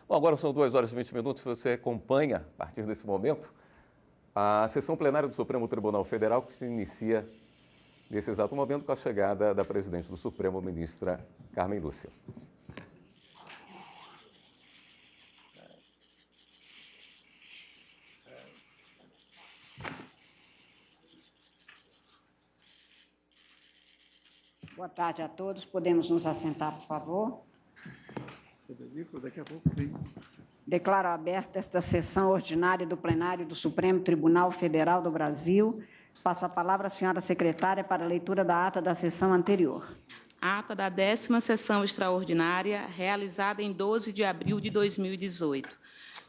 Bom, agora são 2h20. Você acompanha, a partir desse momento, a sessão plenária do Supremo Tribunal Federal, que se inicia nesse exato momento com a chegada da presidente do Supremo, ministra Carmen Lúcia. Boa tarde a todos. Podemos nos assentar, por favor? Daqui a pouco vem. Declaro aberta esta sessão ordinária do plenário do Supremo Tribunal Federal do Brasil. Passo a palavra à senhora secretária para a leitura da ata da sessão anterior. Ata da 10ª sessão extraordinária, realizada em 12 de abril de 2018.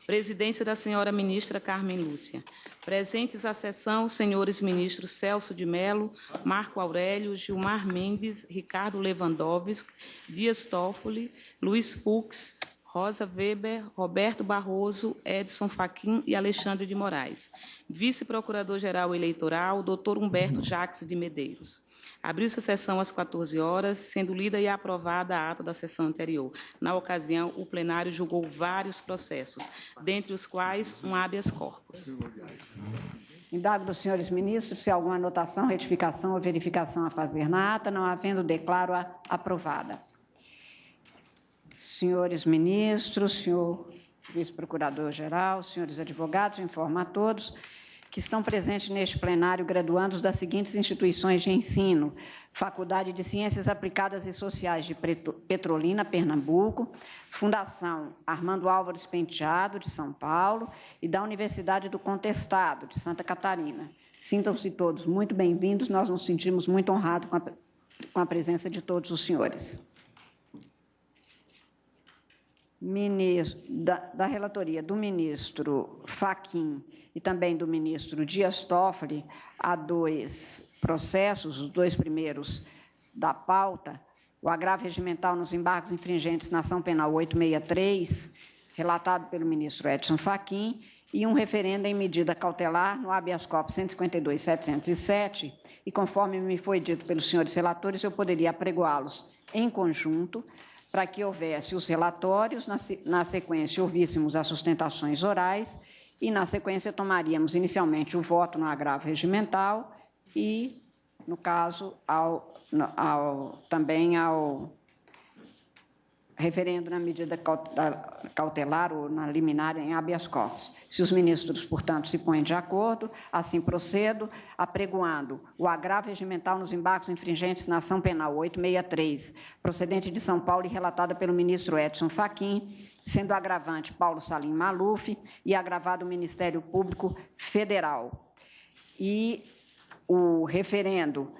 Presidência da senhora ministra Carmen Lúcia. Presentes à sessão, os senhores ministros Celso de Mello, Marco Aurélio, Gilmar Mendes, Ricardo Lewandowski, Dias Toffoli, Luiz Fux, Rosa Weber, Roberto Barroso, Edson Fachin e Alexandre de Moraes. Vice-procurador-geral eleitoral, doutor Humberto Jacques de Medeiros. Abriu-se a sessão às 14 horas, sendo lida e aprovada a ata da sessão anterior. Na ocasião, o plenário julgou vários processos, dentre os quais um habeas corpus. Indago dos senhores ministros se há alguma anotação, retificação ou verificação a fazer na ata, não havendo, declaro-a aprovada. Senhores ministros, senhor vice-procurador-geral, senhores advogados, informo a todos que estão presentes neste plenário graduandos das seguintes instituições de ensino: Faculdade de Ciências Aplicadas e Sociais de Petrolina, Pernambuco, Fundação Armando Álvares Penteado, de São Paulo, e da Universidade do Contestado, de Santa Catarina. Sintam-se todos muito bem-vindos, nós nos sentimos muito honrados com a presença de todos os senhores. Da relatoria do ministro Fachin e também do ministro Dias Toffoli, há dois processos, os dois primeiros da pauta: o agravo regimental nos embargos infringentes na ação penal 863, relatado pelo ministro Edson Fachin, e um referendo em medida cautelar no habeas corpus 152.707, e conforme me foi dito pelos senhores relatores, eu poderia apregoá-los em conjunto, para que houvesse os relatórios, na sequência ouvíssemos as sustentações orais e, na sequência, tomaríamos inicialmente o voto no agravo regimental e, no caso, também ao referendo na medida cautelar ou na liminar em habeas corpus. Se os ministros, portanto, se põem de acordo, assim procedo, apregoando o agravo regimental nos embargos infringentes na ação penal 863, procedente de São Paulo e relatada pelo ministro Edson Fachin, sendo agravante Paulo Salim Maluf e agravado o Ministério Público Federal. E o referendo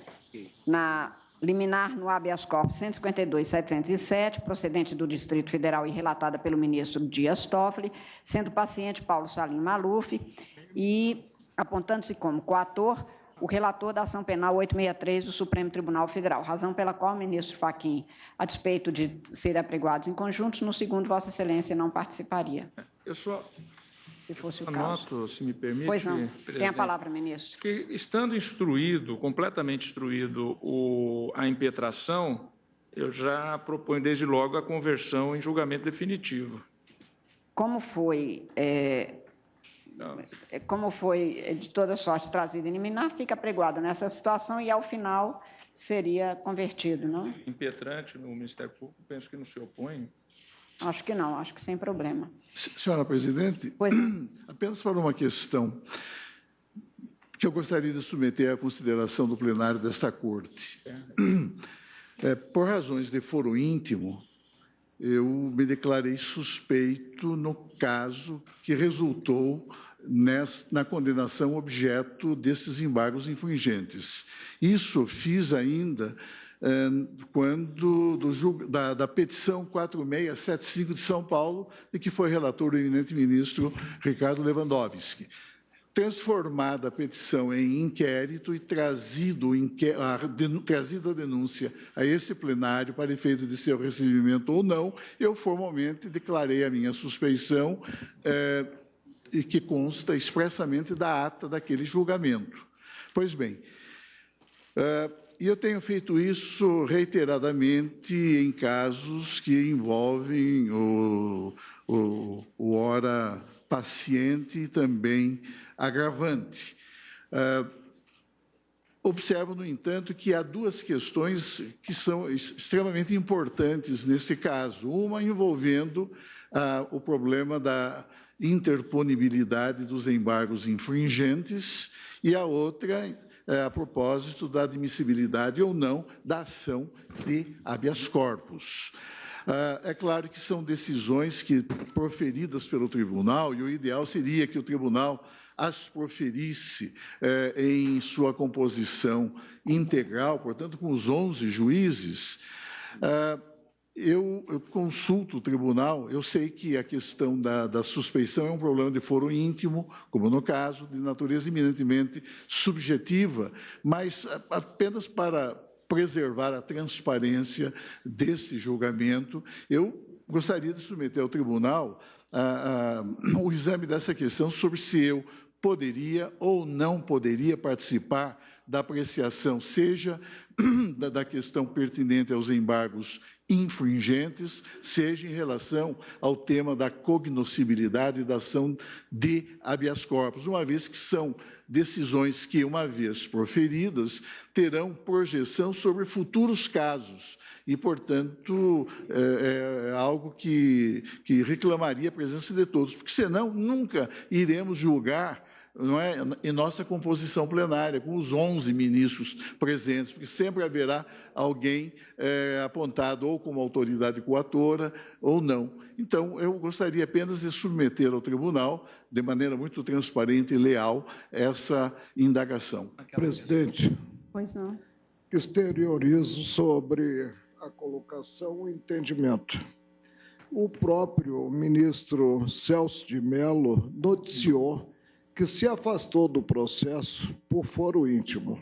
na liminar no habeas corpus 152.707, procedente do Distrito Federal e relatada pelo ministro Dias Toffoli, sendo paciente Paulo Salim Maluf e apontando-se como coator o relator da ação penal 863 do Supremo Tribunal Federal, razão pela qual o ministro Fachin, a despeito de serem apregoados em conjuntos, no segundo, Vossa Excelência não participaria. Eu só se fosse o anoto, caso. se me permite. Pois não. Presidente, tem a palavra, ministro. Que, estando instruído, completamente instruído, a impetração, eu já proponho desde logo a conversão em julgamento definitivo. Como foi de toda sorte trazido em liminar, fica apregoado nessa situação e, ao final, seria convertido, não? Impetrante no Ministério Público, penso que não se opõe. Acho que não, acho que sem problema. Senhora presidente, apenas para uma questão que eu gostaria de submeter à consideração do plenário desta Corte. Por razões de foro íntimo, eu me declarei suspeito no caso que resultou na condenação objeto desses embargos infringentes. Isso fiz ainda quando da petição 4675 de São Paulo, de que foi relator o eminente ministro Ricardo Lewandowski. Transformada a petição em inquérito e trazida a denúncia a esse plenário para efeito de seu recebimento ou não, eu formalmente declarei a minha suspeição, e que consta expressamente da ata daquele julgamento. Pois bem, e eu tenho feito isso reiteradamente em casos que envolvem o senhora paciente e também agravante. Observo, no entanto, que há duas questões que são extremamente importantes nesse caso. Uma envolvendo o problema da interponibilidade dos embargos infringentes e a outra a propósito da admissibilidade ou não da ação de habeas corpus. É claro que são decisões que proferidas pelo tribunal, e o ideal seria que o tribunal as proferisse em sua composição integral, portanto, com os 11 juízes. Eu consulto o tribunal, eu sei que a questão da suspeição é um problema de foro íntimo, como no caso, de natureza eminentemente subjetiva, mas apenas para preservar a transparência desse julgamento, eu gostaria de submeter ao tribunal o exame dessa questão sobre se eu poderia ou não poderia participar da apreciação, seja da questão pertinente aos embargos infringentes, seja em relação ao tema da cognoscibilidade da ação de habeas corpus, uma vez que são decisões que, uma vez proferidas, terão projeção sobre futuros casos e, portanto, é algo que reclamaria a presença de todos, porque, senão, nunca iremos julgar, não é, em nossa composição plenária, com os 11 ministros presentes, porque sempre haverá alguém apontado ou como autoridade coatora ou não. Então, eu gostaria apenas de submeter ao tribunal, de maneira muito transparente e leal, essa indagação. Presidente, Pois não. exteriorizo sobre a colocação e entendimento. O próprio ministro Celso de Mello noticiou que se afastou do processo por foro íntimo.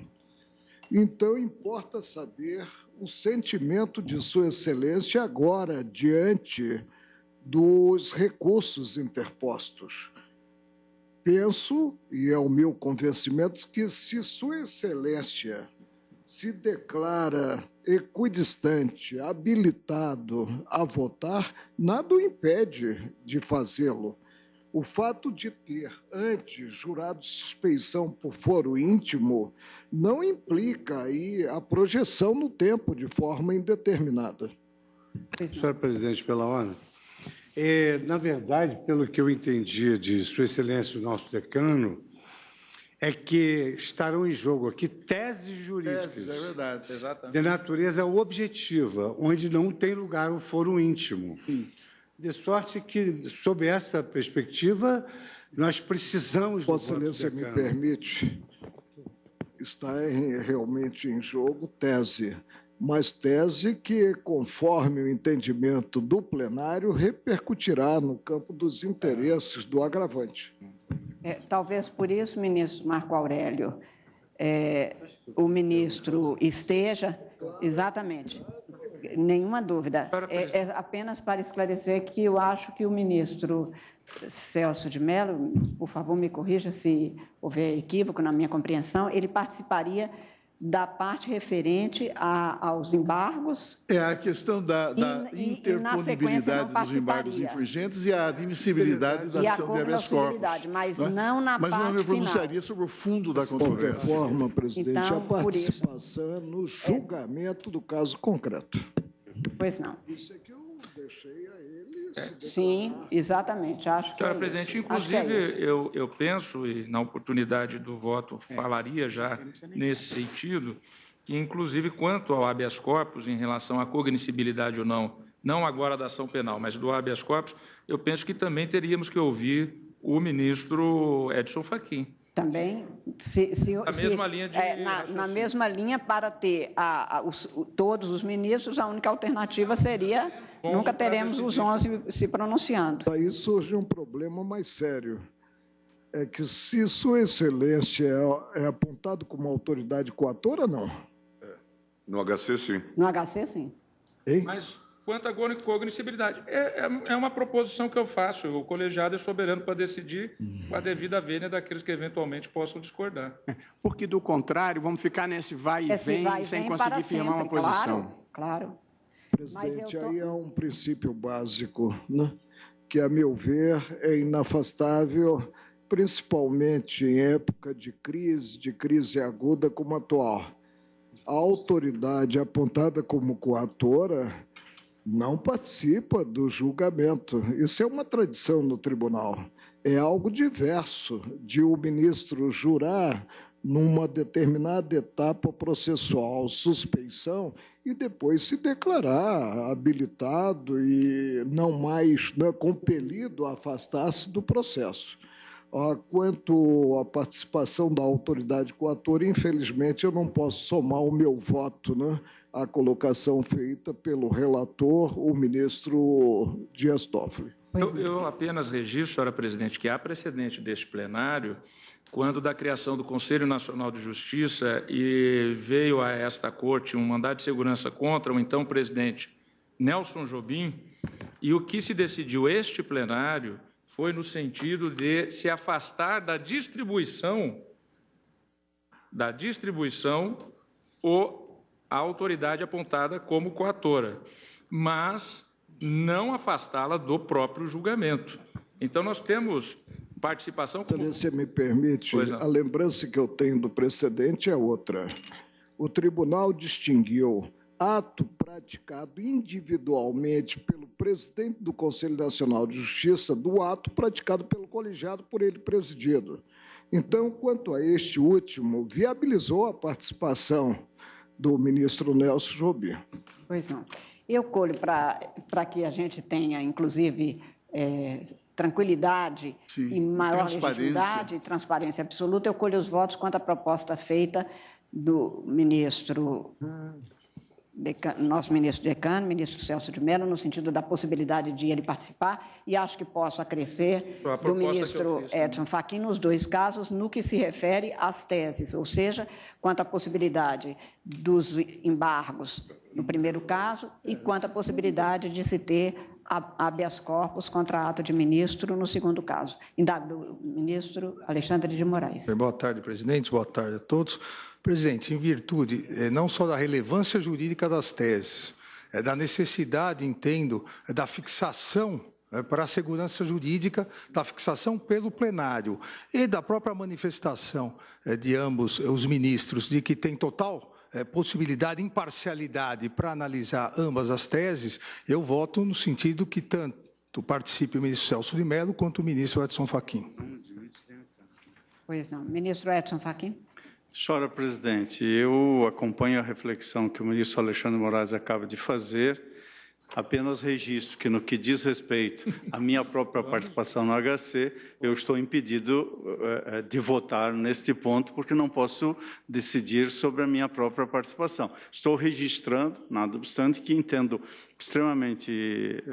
Então, importa saber o sentimento de Sua Excelência agora, diante dos recursos interpostos. Penso, e é o meu convencimento, que se Sua Excelência se declara equidistante, habilitado a votar, nada o impede de fazê-lo. O fato de ter antes jurado suspeição por foro íntimo não implica aí a projeção no tempo de forma indeterminada. Senhora presidente, pela ordem. Na verdade, pelo que eu entendi de Sua Excelência, o nosso decano, é que estarão em jogo aqui teses jurídicas É verdade. de natureza objetiva, onde não tem lugar o foro íntimo. De sorte que, sob essa perspectiva, nós precisamos... Vossa Excelência me permite, está realmente em jogo tese, mas tese que, conforme o entendimento do plenário, repercutirá no campo dos interesses do agravante. Talvez por isso, ministro Marco Aurélio, o ministro esteja, exatamente, nenhuma dúvida. É apenas para esclarecer que eu acho que o ministro Celso de Mello, por favor, me corrija se houver equívoco na minha compreensão, ele participaria da parte referente aos embargos. A questão da interponibilidade dos embargos infringentes e a admissibilidade da ação de habeas corpus. Mas não na parte final. Mas não me pronunciaria sobre o fundo da De qualquer controvérsia. forma, presidente, Então, a participação é no julgamento do caso concreto. Pois não. Isso é que eu deixei a ele se declarar. Sim, exatamente. Acho que Senhora é presidente, isso. Acho que é isso. inclusive, eu penso, e na oportunidade do voto falaria já nesse sentido, que, inclusive, quanto ao habeas corpus, em relação à cognoscibilidade ou não agora da ação penal, mas do habeas corpus, eu penso que também teríamos que ouvir o ministro Edson Fachin. Também, mesma linha de na mesma linha, para ter todos os ministros, a única alternativa seria, nunca teremos os 11 se pronunciando. Daí surge um problema mais sério. É que se Sua Excelência é apontado como autoridade coatora, não? No HC, sim. No HC, sim. Hein? Mas, quanto à cognoscibilidade, é uma proposição que eu faço. O colegiado é soberano para decidir com a devida vênia daqueles que eventualmente possam discordar. Porque, do contrário, vamos ficar nesse vai e vem sem conseguir firmar uma posição. Claro. Presidente, aí há um princípio básico, né, que, a meu ver, é inafastável, principalmente em época de crise aguda como a atual. A autoridade apontada como coatora não participa do julgamento. Isso é uma tradição no tribunal. É algo diverso de o ministro jurar numa determinada etapa processual suspeição e depois se declarar habilitado e não mais compelido a afastar-se do processo. Quanto à participação da autoridade coatora, infelizmente, eu não posso somar o meu voto à colocação feita pelo relator, o ministro Dias Toffoli. Eu apenas registro, senhora presidente, que há precedente deste plenário quando da criação do Conselho Nacional de Justiça e veio a esta corte um mandado de segurança contra o então presidente Nelson Jobim, e o que se decidiu este plenário foi no sentido de se afastar da distribuição a autoridade apontada como coatora, mas não afastá-la do próprio julgamento. Então, nós temos participação... Se me permite, a lembrança que eu tenho do precedente é outra. O tribunal distinguiu ato praticado individualmente pelo presidente do Conselho Nacional de Justiça do ato praticado pelo colegiado por ele presidido. Então, quanto a este último, viabilizou a participação do ministro Nelson Jobim. Pois não. Eu colho para que a gente tenha, inclusive, tranquilidade e maior legitimidade e transparência absoluta, eu colho os votos quanto à proposta feita do ministro... nosso ministro decano, ministro Celso de Mello, no sentido da possibilidade de ele participar, e acho que posso acrescer do ministro Edson Fachin nos dois casos, no que se refere às teses, ou seja, quanto à possibilidade dos embargos no primeiro caso e quanto à possibilidade de se ter habeas corpus contra ato de ministro no segundo caso. Indago do ministro Alexandre de Moraes. Boa tarde, presidente. Boa tarde a todos. Presidente, em virtude não só da relevância jurídica das teses, da necessidade, entendo, da fixação para a segurança jurídica, da fixação pelo plenário e da própria manifestação de ambos os ministros de que tem total possibilidade, imparcialidade para analisar ambas as teses, eu voto no sentido que tanto participe o ministro Celso de Mello quanto o ministro Edson Fachin. Pois não. Ministro Edson Fachin. Senhora presidente, eu acompanho a reflexão que o ministro Alexandre de Moraes acaba de fazer, apenas registro que, no que diz respeito à minha própria participação no HC, eu estou impedido de votar neste ponto, porque não posso decidir sobre a minha própria participação. Estou registrando, nada obstante, que entendo extremamente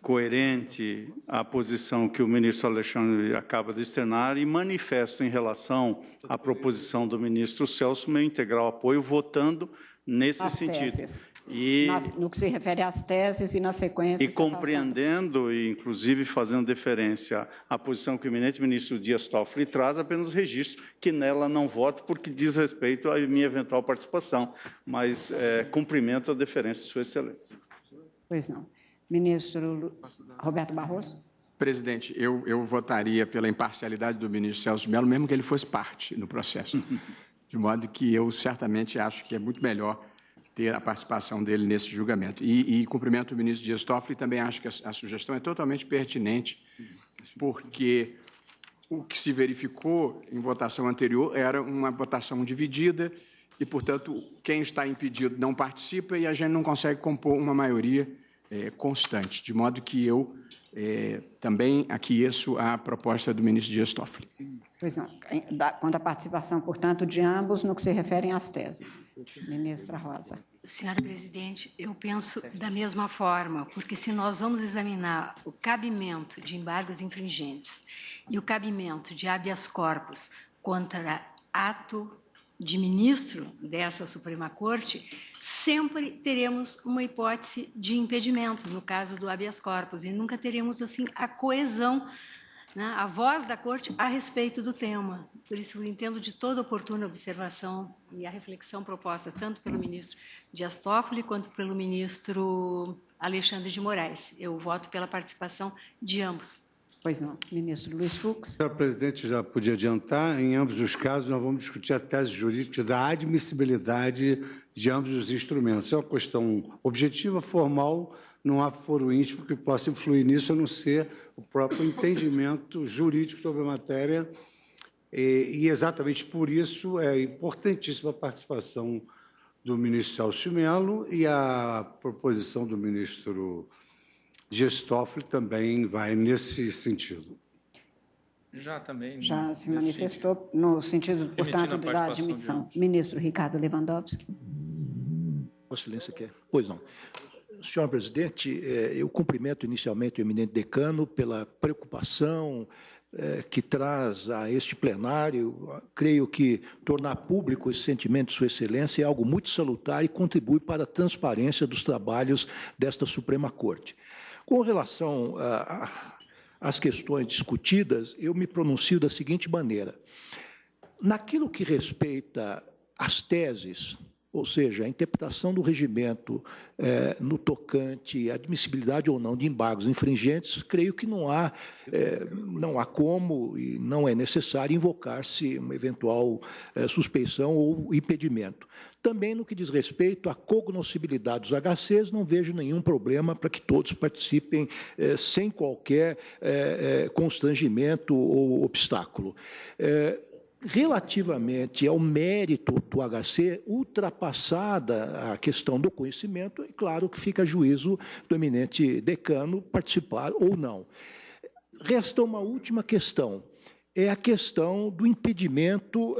coerente a posição que o ministro Alexandre acaba de externar e manifesto em relação à proposição do ministro Celso meu integral apoio, votando nesse sentido. No que se refere às teses e na sequência... E compreendendo, e inclusive fazendo deferência à posição que o eminente ministro Dias Toffoli traz, apenas registro que nela não voto porque diz respeito à minha eventual participação, mas cumprimento a deferência de Sua Excelência. Pois não. Ministro Roberto Barroso. Presidente, eu votaria pela imparcialidade do ministro Celso de Mello, mesmo que ele fosse parte no processo. De modo que eu certamente acho que é muito melhor ter a participação dele nesse julgamento. E cumprimento o ministro Dias Toffoli, também acho que a sugestão é totalmente pertinente, porque o que se verificou em votação anterior era uma votação dividida e, portanto, quem está impedido não participa e a gente não consegue compor uma maioria constante, de modo que eu também aqueço a proposta do ministro Dias Toffoli. Pois não. Quanto à participação, portanto, de ambos no que se referem às teses. Ministra Rosa. Senhora presidente, eu penso da mesma forma, porque se nós vamos examinar o cabimento de embargos infringentes e o cabimento de habeas corpus contra ato de ministro dessa Suprema Corte, sempre teremos uma hipótese de impedimento, no caso do habeas corpus, e nunca teremos, assim, a coesão né, a voz da Corte a respeito do tema. Por isso, eu entendo de toda oportuna observação e a reflexão proposta tanto pelo ministro Dias Toffoli quanto pelo ministro Alexandre de Moraes. Eu voto pela participação de ambos. Pois não. Ministro Luiz Fux. Senhora presidente, já podia adiantar, em ambos os casos, nós vamos discutir a tese jurídica da admissibilidade de ambos os instrumentos. É uma questão objetiva, formal, não há foro íntimo que possa influir nisso, a não ser o próprio entendimento jurídico sobre a matéria. E exatamente por isso é importantíssima a participação do ministro Celso Mello e a proposição do ministro Dias Toffoli também vai nesse sentido. Já se manifestou no sentido, portanto, da admissão. Ministro Ricardo Lewandowski. Vossa Excelência quer? Pois não. Senhor presidente, eu cumprimento inicialmente o eminente decano pela preocupação que traz a este plenário. Creio que tornar público esse sentimento de Sua Excelência é algo muito salutar e contribui para a transparência dos trabalhos desta Suprema Corte. Com relação às questões discutidas, eu me pronuncio da seguinte maneira. Naquilo que respeita às teses, ou seja, a interpretação do regimento no tocante à admissibilidade ou não de embargos infringentes, creio que não há como e não é necessário invocar-se uma eventual suspeição ou impedimento. Também no que diz respeito à cognoscibilidade dos HCs, não vejo nenhum problema para que todos participem sem qualquer constrangimento ou obstáculo. Relativamente ao mérito do HC, ultrapassada a questão do conhecimento, é claro que fica a juízo do eminente decano participar ou não. Resta uma última questão, é a questão do impedimento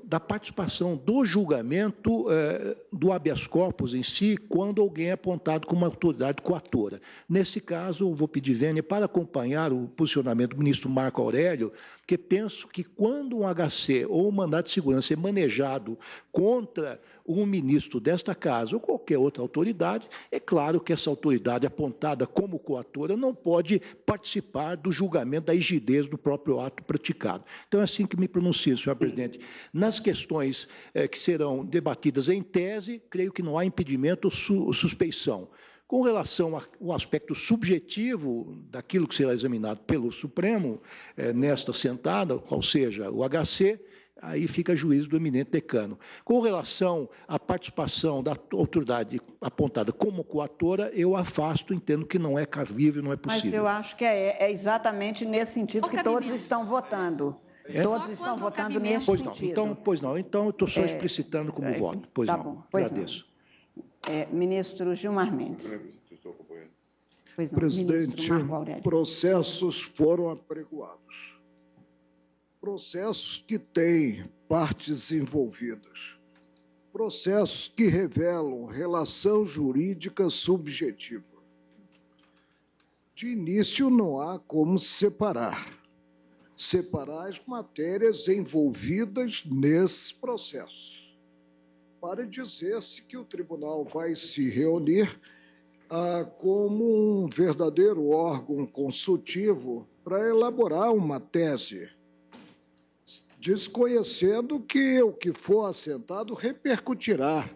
da participação do julgamento do habeas corpus em si, quando alguém é apontado como uma autoridade coatora. Nesse caso, eu vou pedir vênia para acompanhar o posicionamento do ministro Marco Aurélio, porque penso que quando um HC ou um mandado de segurança é manejado contra um ministro desta casa ou qualquer outra autoridade, é claro que essa autoridade apontada como coatora não pode participar do julgamento da rigidez do próprio ato praticado. Então, é assim que me pronuncio, senhor presidente. Nas questões que serão debatidas em tese, creio que não há impedimento ou suspeição. Com relação ao aspecto subjetivo daquilo que será examinado pelo Supremo nesta sentada, qual seja o HC, aí fica a juízo do eminente decano. Com relação à participação da autoridade apontada como coatora, eu afasto, entendo que não é cabível, não é possível. Mas eu acho que é exatamente nesse sentido que todos estão votando. Todos estão votando nesse sentido. Pois não, então eu estou só explicitando como voto. Pois tá não, bom, pois agradeço. Ministro Gilmar Mendes. Pois não, presidente, ministro Marco Aurélio. Processos foram apregoados. Processos que têm partes envolvidas. Processos que revelam relação jurídica subjetiva. De início, não há como separar as matérias envolvidas nesses processos, para dizer-se que o tribunal vai se reunir como um verdadeiro órgão consultivo para elaborar uma tese, desconhecendo que o que for assentado repercutirá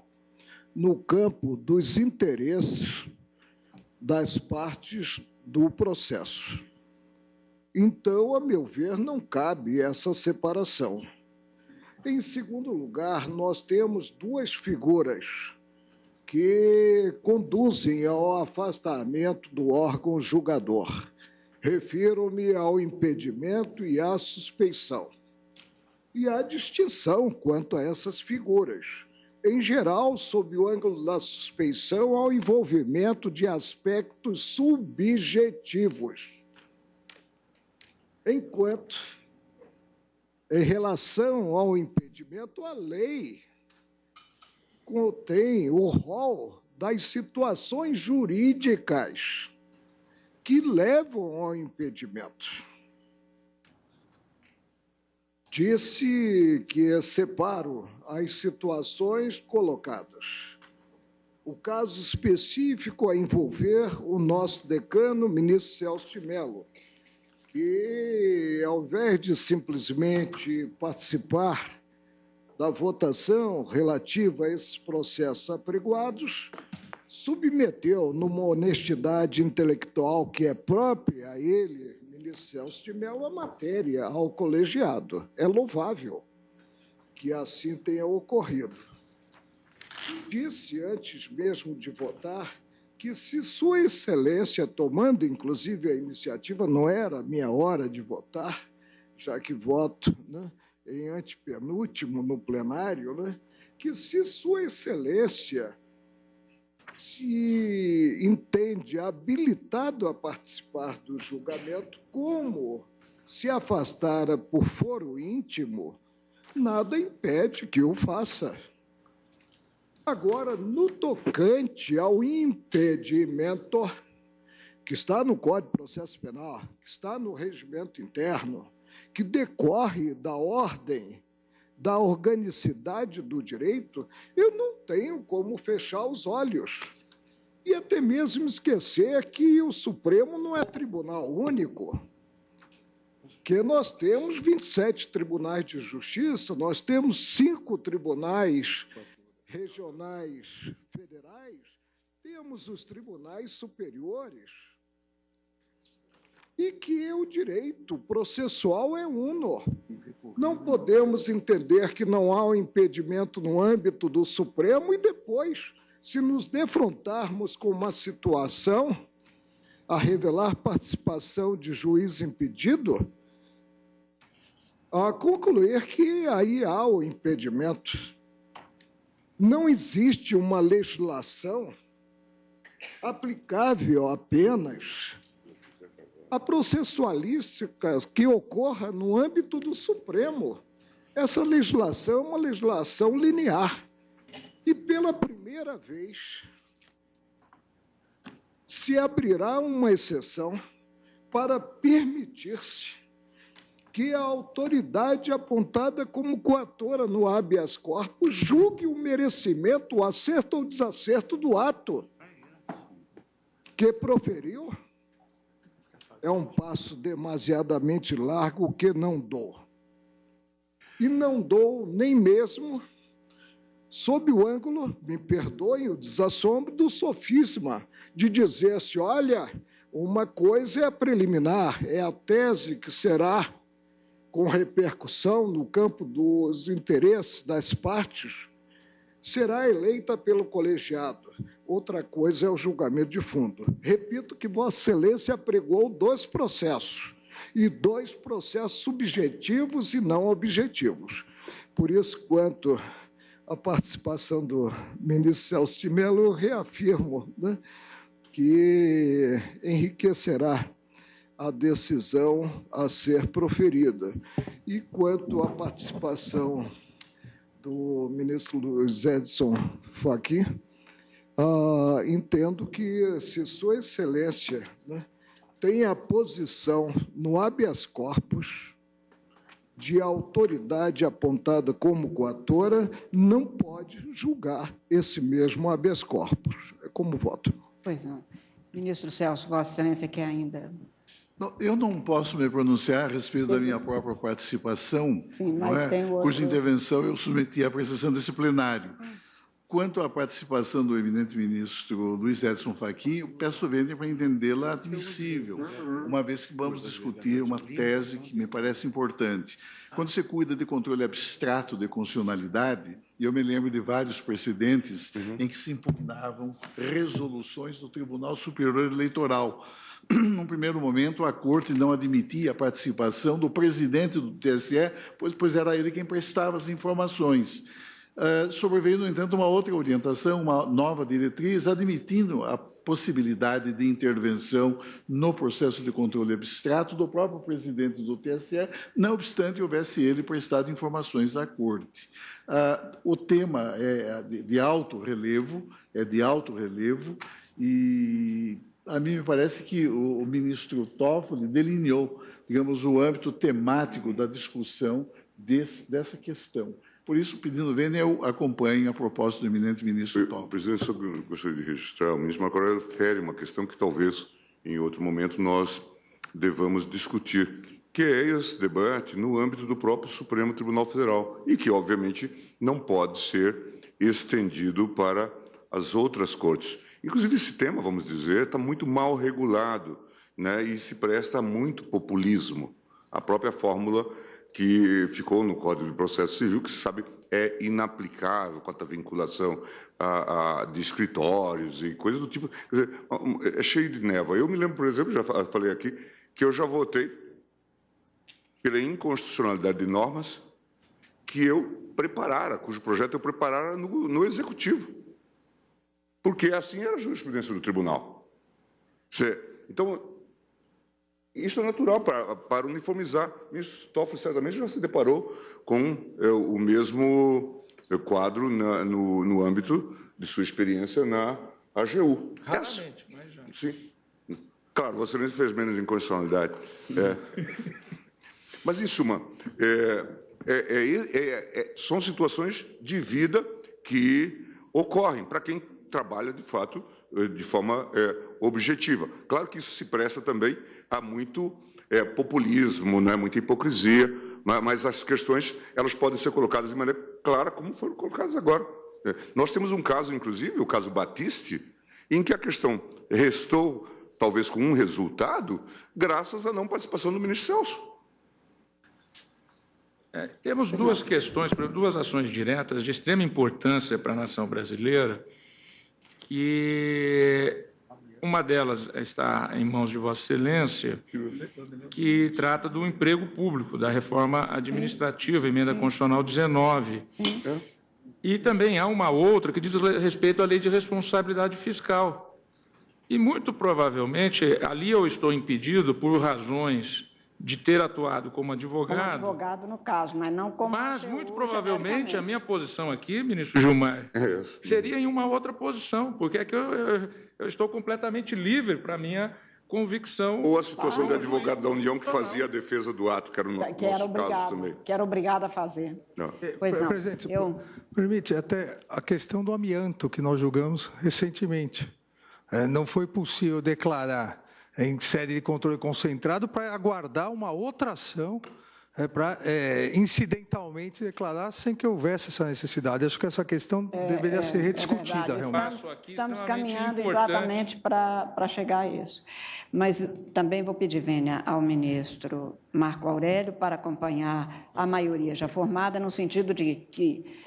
no campo dos interesses das partes do processo. Então, a meu ver, não cabe essa separação. Em segundo lugar, nós temos duas figuras que conduzem ao afastamento do órgão julgador. Refiro-me ao impedimento e à suspeição. E há distinção quanto a essas figuras. Em geral, sob o ângulo da suspeição, há o envolvimento de aspectos subjetivos. Enquanto, em relação ao impedimento, a lei contém o rol das situações jurídicas que levam ao impedimento. Disse que separo as situações colocadas. O caso específico a envolver o nosso decano, ministro Celso de Mello, que, ao invés de simplesmente participar da votação relativa a esses processos apregoados, submeteu, numa honestidade intelectual que é própria a ele, ministro Celso de Mello, a matéria ao colegiado. É louvável que assim tenha ocorrido. Disse, antes mesmo de votar, que se Sua Excelência, tomando inclusive a iniciativa, não era a minha hora de votar, já que voto, né, em antepenúltimo no plenário, né, que se Sua Excelência se entende habilitado a participar do julgamento, como se afastara por foro íntimo, nada impede que o faça. Agora, no tocante ao impedimento, que está no Código de Processo Penal, que está no regimento interno, que decorre da ordem, da organicidade do direito, eu não tenho como fechar os olhos. E até mesmo esquecer que o Supremo não é tribunal único, que nós temos 27 tribunais de justiça, nós temos 5 tribunais regionais federais, temos os tribunais superiores, e que o direito processual é uno. Não podemos entender que não há um impedimento no âmbito do Supremo e depois, se nos defrontarmos com uma situação a revelar participação de juiz impedido, a concluir que aí há o impedimento. Não existe uma legislação aplicável apenas a processualísticas que ocorra no âmbito do Supremo. Essa legislação é uma legislação linear. E, pela primeira vez, se abrirá uma exceção para permitir-se que a autoridade apontada como coatora no habeas corpus julgue o merecimento, o acerto ou desacerto do ato que proferiu. É um passo demasiadamente largo que não dou. E não dou nem mesmo sob o ângulo, me perdoem o desassombro, do sofisma, de dizer-se, olha, uma coisa é a preliminar, é a tese que será com repercussão no campo dos interesses das partes, será eleita pelo colegiado. Outra coisa é o julgamento de fundo. Repito que Vossa Excelência apregou 2 processos, e 2 processos subjetivos e não objetivos. Por isso, quanto à participação do ministro Celso de Mello, eu reafirmo, né, que enriquecerá a decisão a ser proferida. E quanto à participação do ministro Luiz Edson Fachin, entendo que, se Sua Excelência, né, tem a posição no habeas corpus de autoridade apontada como coatora, não pode julgar esse mesmo habeas corpus. É como voto. Pois não. Ministro Celso, Vossa Excelência quer ainda... Não, eu não posso me pronunciar a respeito da minha própria participação, sim, mas tem outro... cuja intervenção eu submeti à apreciação desse plenário. Quanto à participação do eminente ministro Luiz Edson Fachin, eu peço venha para entendê-la admissível, uma vez que vamos discutir uma tese que me parece importante. Quando você cuida de controle abstrato de constitucionalidade, e eu me lembro de vários precedentes em que se impugnavam resoluções do Tribunal Superior Eleitoral. Num primeiro momento, a Corte não admitia a participação do presidente do TSE, pois era ele quem prestava as informações. Sobreveio, no entanto, uma outra orientação, uma nova diretriz, admitindo a possibilidade de intervenção no processo de controle abstrato do próprio presidente do TSE, não obstante houvesse ele prestado informações à Corte. O tema é de alto relevo, e a mim me parece que o ministro Toffoli delineou, digamos, o âmbito temático da discussão dessa questão. Por isso, pedindo vênia, eu acompanho a proposta do eminente ministro Toffoli. Presidente, só gostaria de registrar, o ministro Marco Aurélio fere uma questão que talvez, em outro momento, nós devamos discutir, que é esse debate no âmbito do próprio Supremo Tribunal Federal e que, obviamente, não pode ser estendido para as outras cortes. Inclusive, esse tema, vamos dizer, está muito mal regulado, né, e se presta a muito populismo. A própria fórmula que ficou no Código de Processo Civil, que se sabe é inaplicável quanto à vinculação de escritórios e coisas do tipo. Quer dizer, é cheio de névoa. Eu me lembro, por exemplo, já falei aqui, que eu já votei pela inconstitucionalidade de normas que eu preparara, cujo projeto eu preparara no Executivo. Porque assim era a jurisprudência do tribunal. Então, isso é natural para uniformizar. O ministro Toffoli certamente já se deparou com o mesmo quadro no âmbito de sua experiência na AGU. Raramente, mas já. Sim. Claro, Vossa Excelência fez menos inconstitucionalidade. Mas, em suma, são situações de vida que ocorrem para quem trabalha, de fato, de forma objetiva. Claro que isso se presta também a muito populismo, né, muita hipocrisia, mas as questões elas podem ser colocadas de maneira clara, como foram colocadas agora. Nós temos um caso, inclusive, o caso Batiste, em que a questão restou, talvez com um resultado, graças à não participação do ministro Celso. Temos duas questões, duas ações diretas de extrema importância para a nação brasileira, que uma delas está em mãos de Vossa Excelência, que trata do emprego público, da reforma administrativa, emenda constitucional 19. E também há uma outra que diz respeito à lei de responsabilidade fiscal. E, muito provavelmente, ali eu estou impedido por razões de ter atuado como advogado. Como advogado, no caso, mas não como... Mas, muito provavelmente, a minha posição aqui, ministro Gilmar, seria em uma outra posição, porque é que eu estou completamente livre para a minha convicção. Ou a situação de advogado da União que fazia a defesa do ato, que era o nosso caso também. Que era obrigado a fazer. Não. Pois não. Presidente, permite até a questão do amianto que nós julgamos recentemente. Não foi possível declarar em sede de controle concentrado para aguardar uma outra ação para incidentalmente declarar sem que houvesse essa necessidade. Acho que essa questão deveria ser rediscutida, realmente. Estamos caminhando exatamente para chegar a isso. Mas também vou pedir vênia ao ministro Marco Aurélio para acompanhar a maioria já formada, no sentido de que,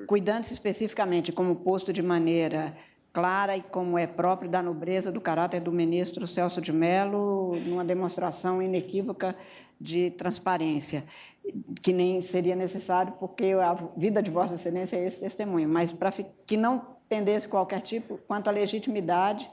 cuidando-se especificamente como posto de maneira clara e como é próprio da nobreza do caráter do ministro Celso de Mello, numa demonstração inequívoca de transparência, que nem seria necessário, porque a vida de Vossa Excelência é esse testemunho, mas para que não pendesse qualquer tipo, quanto à legitimidade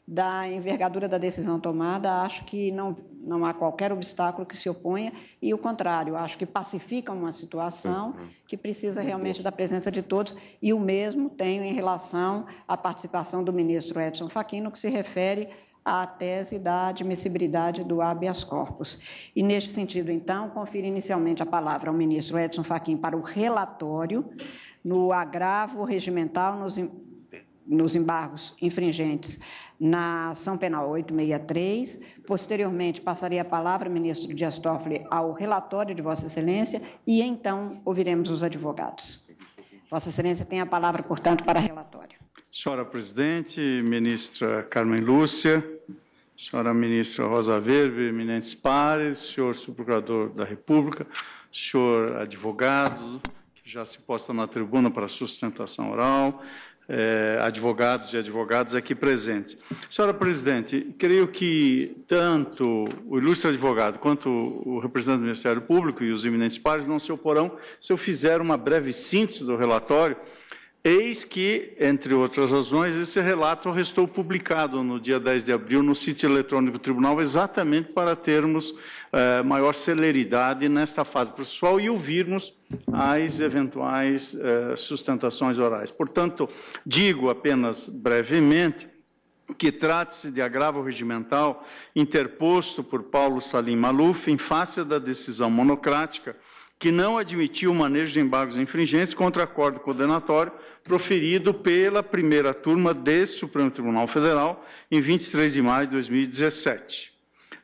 da envergadura da decisão tomada, acho que não há qualquer obstáculo que se oponha, e o contrário, acho que pacifica uma situação que precisa realmente da presença de todos, e o mesmo tenho em relação à participação do ministro Edson Fachin, no que se refere à tese da admissibilidade do habeas corpus. E, neste sentido, então, confiro inicialmente a palavra ao ministro Edson Fachin para o relatório no agravo regimental nos embargos infringentes na ação penal 863. Posteriormente, passaria a palavra ao ministro Dias Toffoli ao relatório de Vossa Excelência e, então, ouviremos os advogados. Vossa Excelência tem a palavra, portanto, para relatório. Senhora Presidente, ministra Carmen Lúcia, senhora ministra Rosa Weber, eminentes pares, senhor subprocurador da República, senhor advogado, que já se posta na tribuna para sustentação oral, advogados e advogadas aqui presentes. Senhora Presidente, creio que tanto o ilustre advogado quanto o representante do Ministério Público e os eminentes pares não se oporão se eu fizer uma breve síntese do relatório. Eis que, entre outras razões, esse relato restou publicado no dia 10 de abril no sítio eletrônico do Tribunal, exatamente para termos maior celeridade nesta fase processual e ouvirmos as eventuais sustentações orais. Portanto, digo apenas brevemente que trata-se de agravo regimental interposto por Paulo Salim Maluf em face da decisão monocrática que não admitiu o manejo de embargos infringentes contra acordo condenatório proferido pela primeira turma desse Supremo Tribunal Federal em 23 de maio de 2017.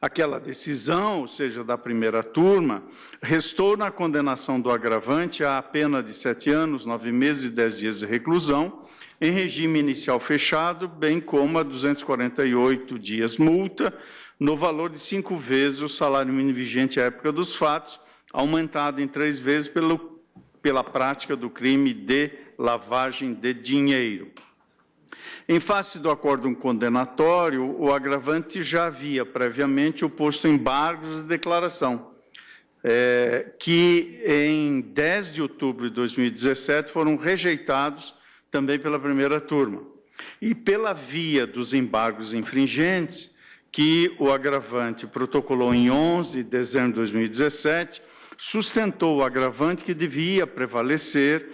Aquela decisão, ou seja, da primeira turma, restou na condenação do agravante à pena de 7 anos, 9 meses e 10 dias de reclusão, em regime inicial fechado, bem como a 248 dias multa, no valor de 5 vezes o salário mínimo vigente à época dos fatos, aumentado em 3 vezes pela prática do crime de lavagem de dinheiro. Em face do acórdão condenatório, o agravante já havia previamente oposto embargos de declaração, que em 10 de outubro de 2017 foram rejeitados também pela primeira turma. E pela via dos embargos infringentes, que o agravante protocolou em 11 de dezembro de 2017, sustentou o agravante que devia prevalecer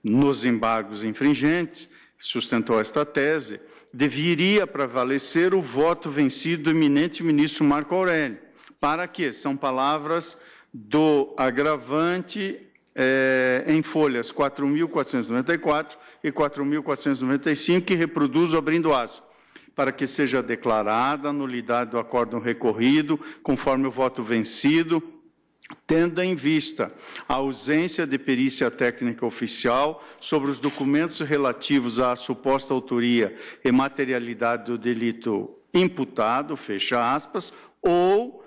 nos embargos infringentes, sustentou esta tese, deveria prevalecer o voto vencido do eminente ministro Marco Aurélio. Para quê? São palavras do agravante em folhas 4.494 e 4.495, que reproduz abrindo aspas, para que seja declarada a nulidade do acórdão recorrido, conforme o voto vencido, tendo em vista a ausência de perícia técnica oficial sobre os documentos relativos à suposta autoria e materialidade do delito imputado, fecha aspas, ou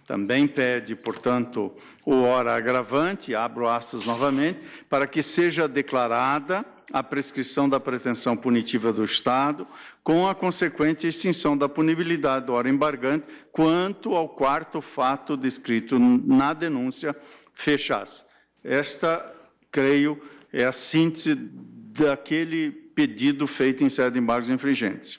também pede, portanto, o ora agravante, abro aspas novamente, para que seja declarada a prescrição da pretensão punitiva do Estado, com a consequente extinção da punibilidade do ora embargante, quanto ao quarto fato descrito na denúncia, fecha aspas. Esta, creio, é a síntese daquele pedido feito em sede de embargos infringentes.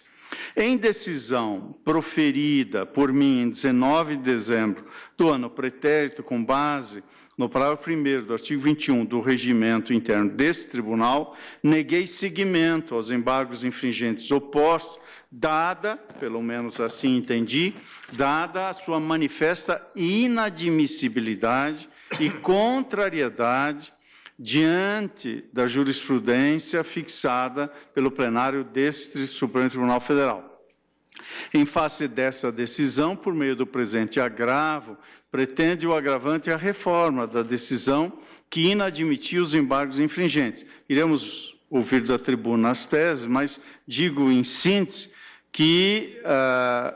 Em decisão proferida por mim em 19 de dezembro do ano pretérito, com base no parágrafo 1º do artigo 21 do regimento interno desse tribunal, neguei seguimento aos embargos infringentes opostos, dada, pelo menos assim entendi, dada a sua manifesta inadmissibilidade e contrariedade diante da jurisprudência fixada pelo plenário deste Supremo Tribunal Federal. Em face dessa decisão, por meio do presente agravo, pretende o agravante a reforma da decisão que inadmitiu os embargos infringentes. Iremos ouvir da tribuna as teses, mas digo em síntese que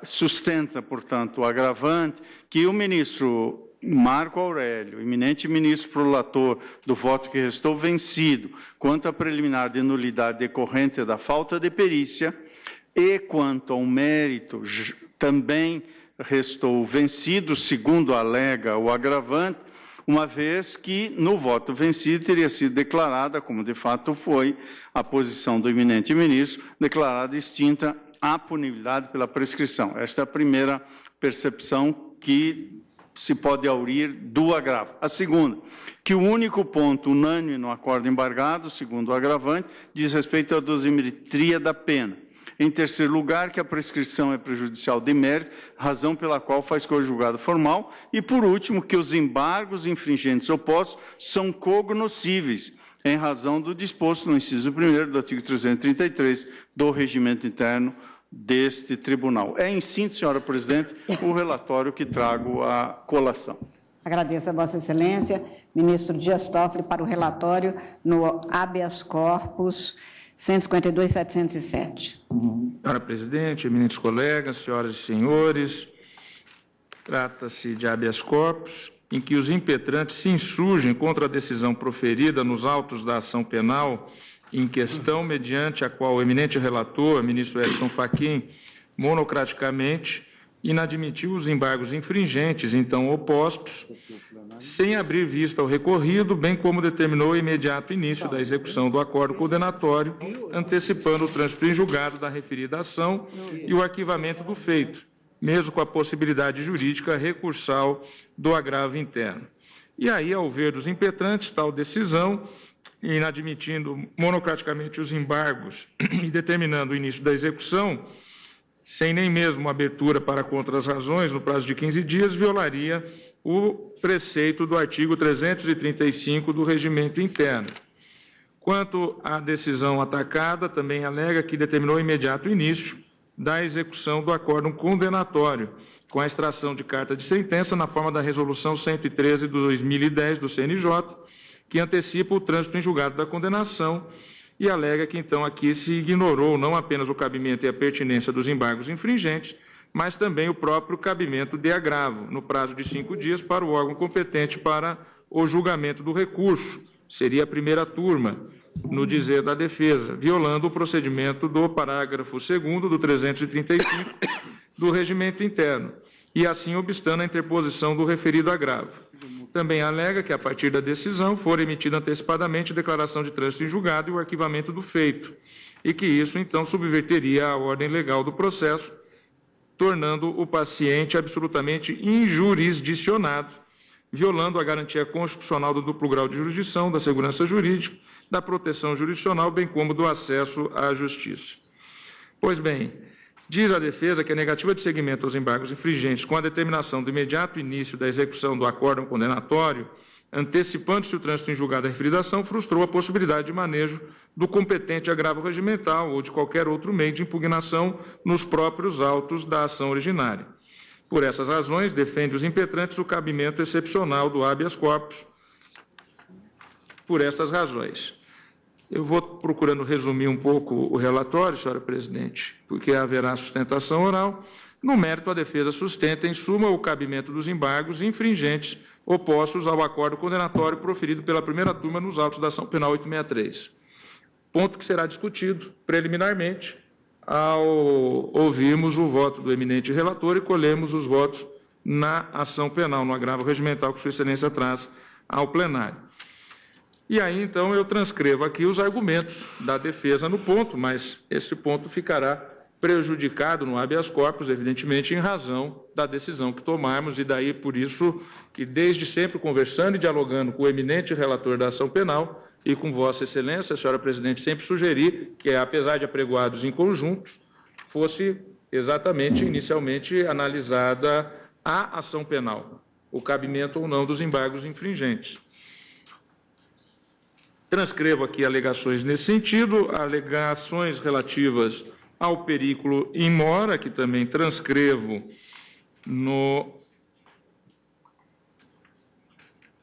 sustenta, portanto, o agravante que o ministro Marco Aurélio, eminente ministro prolator do voto que restou vencido, quanto à preliminar de nulidade decorrente da falta de perícia, e quanto ao mérito também restou vencido, segundo alega o agravante, uma vez que no voto vencido teria sido declarada, como de fato foi, a posição do eminente ministro, declarada extinta a punibilidade pela prescrição. Esta é a primeira percepção que se pode aurir do agravo. A segunda, que o único ponto unânime no acordo embargado, segundo o agravante, diz respeito à dosimetria da pena. Em terceiro lugar, que a prescrição é prejudicial de mérito, razão pela qual faz co-julgado formal. E, por último, que os embargos infringentes opostos são cognoscíveis, em razão do disposto no inciso 1º do artigo 333 do regimento interno deste tribunal. É, em síntese, senhora presidente, o relatório que trago à colação. Agradeço a Vossa Excelência, ministro Dias Toffoli, para o relatório no habeas corpus 152.707. Senhora presidente, eminentes colegas, senhoras e senhores, trata-se de habeas corpus em que os impetrantes se insurgem contra a decisão proferida nos autos da ação penal em questão, mediante a qual o eminente relator, ministro Edson Fachin, monocraticamente inadmitiu os embargos infringentes, então opostos, sem abrir vista ao recorrido, bem como determinou o imediato início da execução do acordo condenatório, antecipando o trânsito em julgado da referida ação e o arquivamento do feito, mesmo com a possibilidade jurídica recursal do agravo interno. E aí, ao ver dos impetrantes, tal decisão, inadmitindo monocraticamente os embargos e determinando o início da execução, sem nem mesmo abertura para contras razões, no prazo de 15 dias, violaria o preceito do artigo 335 do regimento interno. Quanto à decisão atacada, também alega que determinou o imediato início da execução do acórdão condenatório, com a extração de carta de sentença na forma da Resolução 113 de 2010 do CNJ, que antecipa o trânsito em julgado da condenação e alega que, então, aqui se ignorou não apenas o cabimento e a pertinência dos embargos infringentes, mas também o próprio cabimento de agravo, no prazo de 5 dias, para o órgão competente para o julgamento do recurso. Seria a primeira turma, no dizer da defesa, violando o procedimento do parágrafo 2º do 335 do regimento interno, e assim obstando a interposição do referido agravo. Também alega que, a partir da decisão, for emitida antecipadamente a declaração de trânsito em julgado e o arquivamento do feito, e que isso, então, subverteria a ordem legal do processo, tornando o paciente absolutamente injurisdicionado, violando a garantia constitucional do duplo grau de jurisdição, da segurança jurídica, da proteção jurisdicional, bem como do acesso à justiça. Pois bem, diz a defesa que a negativa de seguimento aos embargos infringentes com a determinação do imediato início da execução do acórdão condenatório, antecipando-se o trânsito em julgado da referida ação, frustrou a possibilidade de manejo do competente agravo regimental ou de qualquer outro meio de impugnação nos próprios autos da ação originária. Por essas razões, defende os impetrantes o cabimento excepcional do habeas corpus. Por estas razões. Eu vou procurando resumir um pouco o relatório, senhora presidente, porque haverá sustentação oral. No mérito, a defesa sustenta, em suma, o cabimento dos embargos infringentes opostos ao acordo condenatório proferido pela primeira turma nos autos da ação penal 863. Ponto que será discutido preliminarmente ao ouvirmos o voto do eminente relator e colhermos os votos na ação penal, no agravo regimental que Sua Excelência traz ao plenário. E aí, então, eu transcrevo aqui os argumentos da defesa no ponto, mas esse ponto ficará prejudicado no habeas corpus, evidentemente, em razão da decisão que tomarmos, e daí, por isso, que desde sempre, conversando e dialogando com o eminente relator da ação penal e com Vossa Excelência, a senhora presidente, sempre sugeri que, apesar de apregoados em conjunto, fosse exatamente, inicialmente, analisada a ação penal, o cabimento ou não dos embargos infringentes. Transcrevo aqui alegações nesse sentido, alegações relativas ao perículo in mora, que também transcrevo no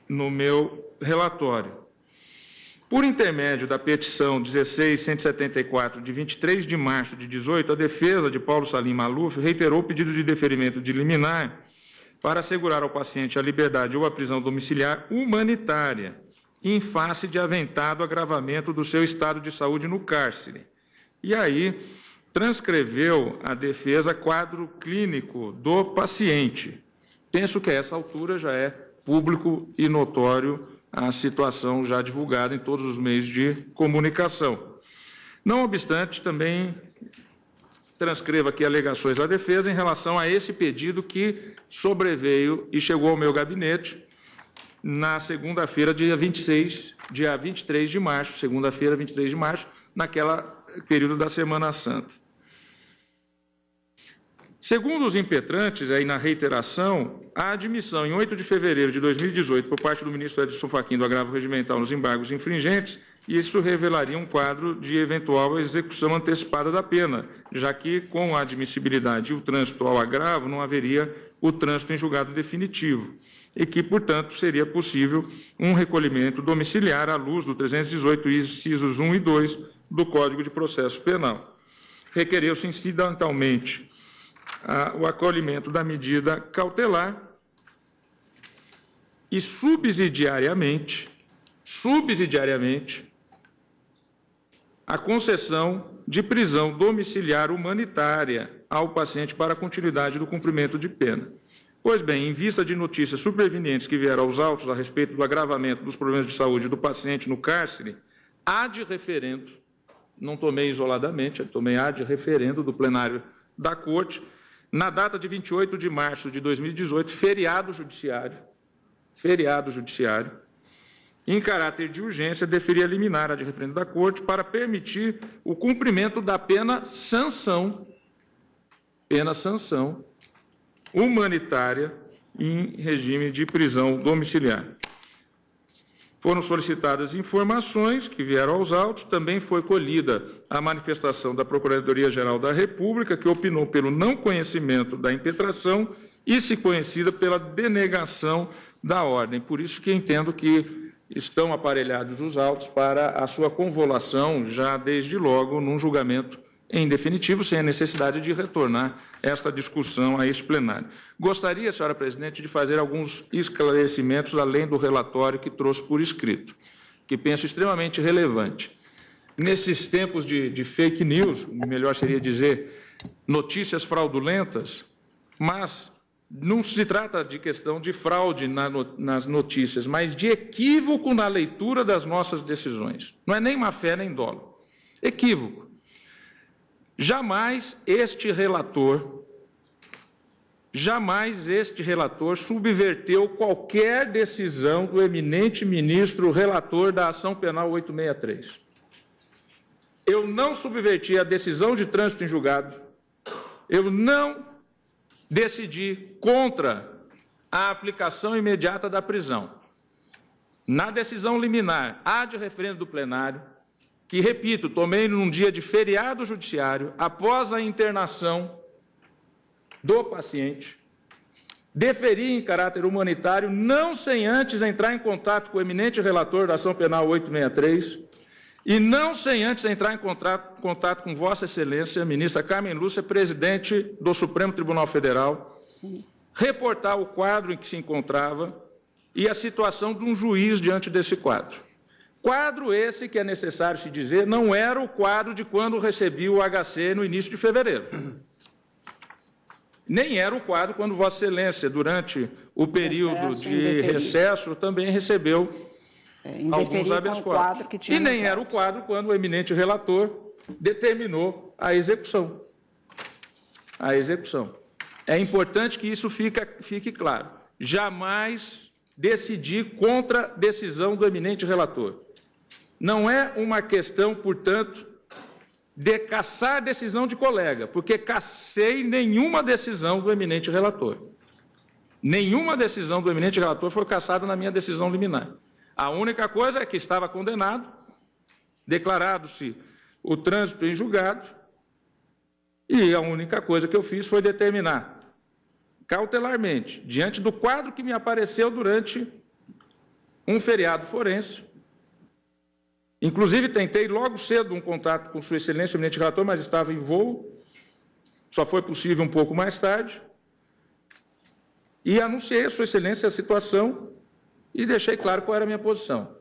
meu relatório. Por intermédio da petição 16.174, de 23 de março de 18, a defesa de Paulo Salim Maluf reiterou o pedido de deferimento de liminar para assegurar ao paciente a liberdade ou a prisão domiciliar humanitária, em face de aventado agravamento do seu estado de saúde no cárcere. E aí, transcreveu a defesa quadro clínico do paciente. Penso que a essa altura já é público e notório a situação já divulgada em todos os meios de comunicação. Não obstante, também transcrevo aqui alegações da defesa em relação a esse pedido que sobreveio e chegou ao meu gabinete na segunda-feira, dia 23 de março, segunda-feira, 23 de março, naquela período da Semana Santa. Segundo os impetrantes, aí na reiteração, a admissão em 8 de fevereiro de 2018 por parte do ministro Edson Fachin do agravo regimental nos embargos infringentes, e isso revelaria um quadro de eventual execução antecipada da pena, já que, com a admissibilidade e o trânsito ao agravo, não haveria o trânsito em julgado definitivo, e que, portanto, seria possível um recolhimento domiciliar à luz do 318, incisos 1 e 2 do Código de Processo Penal. Requereu-se incidentalmente o acolhimento da medida cautelar e subsidiariamente, a concessão de prisão domiciliar humanitária ao paciente para a continuidade do cumprimento de pena. Pois bem, em vista de notícias supervenientes que vieram aos autos a respeito do agravamento dos problemas de saúde do paciente no cárcere, ad referendo, não tomei isoladamente, tomei ad referendo do plenário da Corte, na data de 28 de março de 2018, feriado judiciário, em caráter de urgência, deferia liminar ad referendo da Corte para permitir o cumprimento da pena sanção humanitária em regime de prisão domiciliar. Foram solicitadas informações que vieram aos autos, também foi colhida a manifestação da Procuradoria-Geral da República, que opinou pelo não conhecimento da impetração e, se conhecida, pela denegação da ordem. Por isso que entendo que estão aparelhados os autos para a sua convolução, já desde logo, num julgamento em definitivo, sem a necessidade de retornar esta discussão a este plenário. Gostaria, senhora presidente, de fazer alguns esclarecimentos, além do relatório que trouxe por escrito, que penso extremamente relevante. Nesses tempos de fake news, melhor seria dizer, notícias fraudulentas, mas não se trata de questão de fraude nas notícias, mas de equívoco na leitura das nossas decisões. Não é nem má fé nem dolo. Equívoco. Jamais este relator subverteu qualquer decisão do eminente ministro relator da Ação Penal 863. Eu não subverti a decisão de trânsito em julgado, eu não decidi contra a aplicação imediata da prisão. Na decisão liminar, ad referendo do plenário, que, repito, tomei num dia de feriado judiciário, após a internação do paciente, deferi em caráter humanitário, não sem antes entrar em contato com o eminente relator da Ação Penal 863 e não sem antes entrar em contato com Vossa Excelência, ministra Carmen Lúcia, presidente do Supremo Tribunal Federal, sim, reportar o quadro em que se encontrava e a situação de um juiz diante desse quadro. Quadro esse que é necessário se dizer, não era o quadro de quando recebi o HC no início de fevereiro. Nem era o quadro quando Vossa Excelência, durante o período de recesso, também recebeu alguns habeas corpus. E nem era o quadro quando o eminente relator determinou a execução. É importante que isso fique claro. Jamais decidi contra a decisão do eminente relator. Não é uma questão, portanto, de caçar decisão de colega, porque cassei nenhuma decisão do eminente relator. Nenhuma decisão do eminente relator foi cassada na minha decisão liminar. A única coisa é que estava condenado, declarado-se o trânsito em julgado, e a única coisa que eu fiz foi determinar, cautelarmente, diante do quadro que me apareceu durante um feriado forense. Inclusive, tentei logo cedo um contato com Sua Excelência, o eminente relator, mas estava em voo, só foi possível um pouco mais tarde, e anunciei a Sua Excelência a situação e deixei claro qual era a minha posição.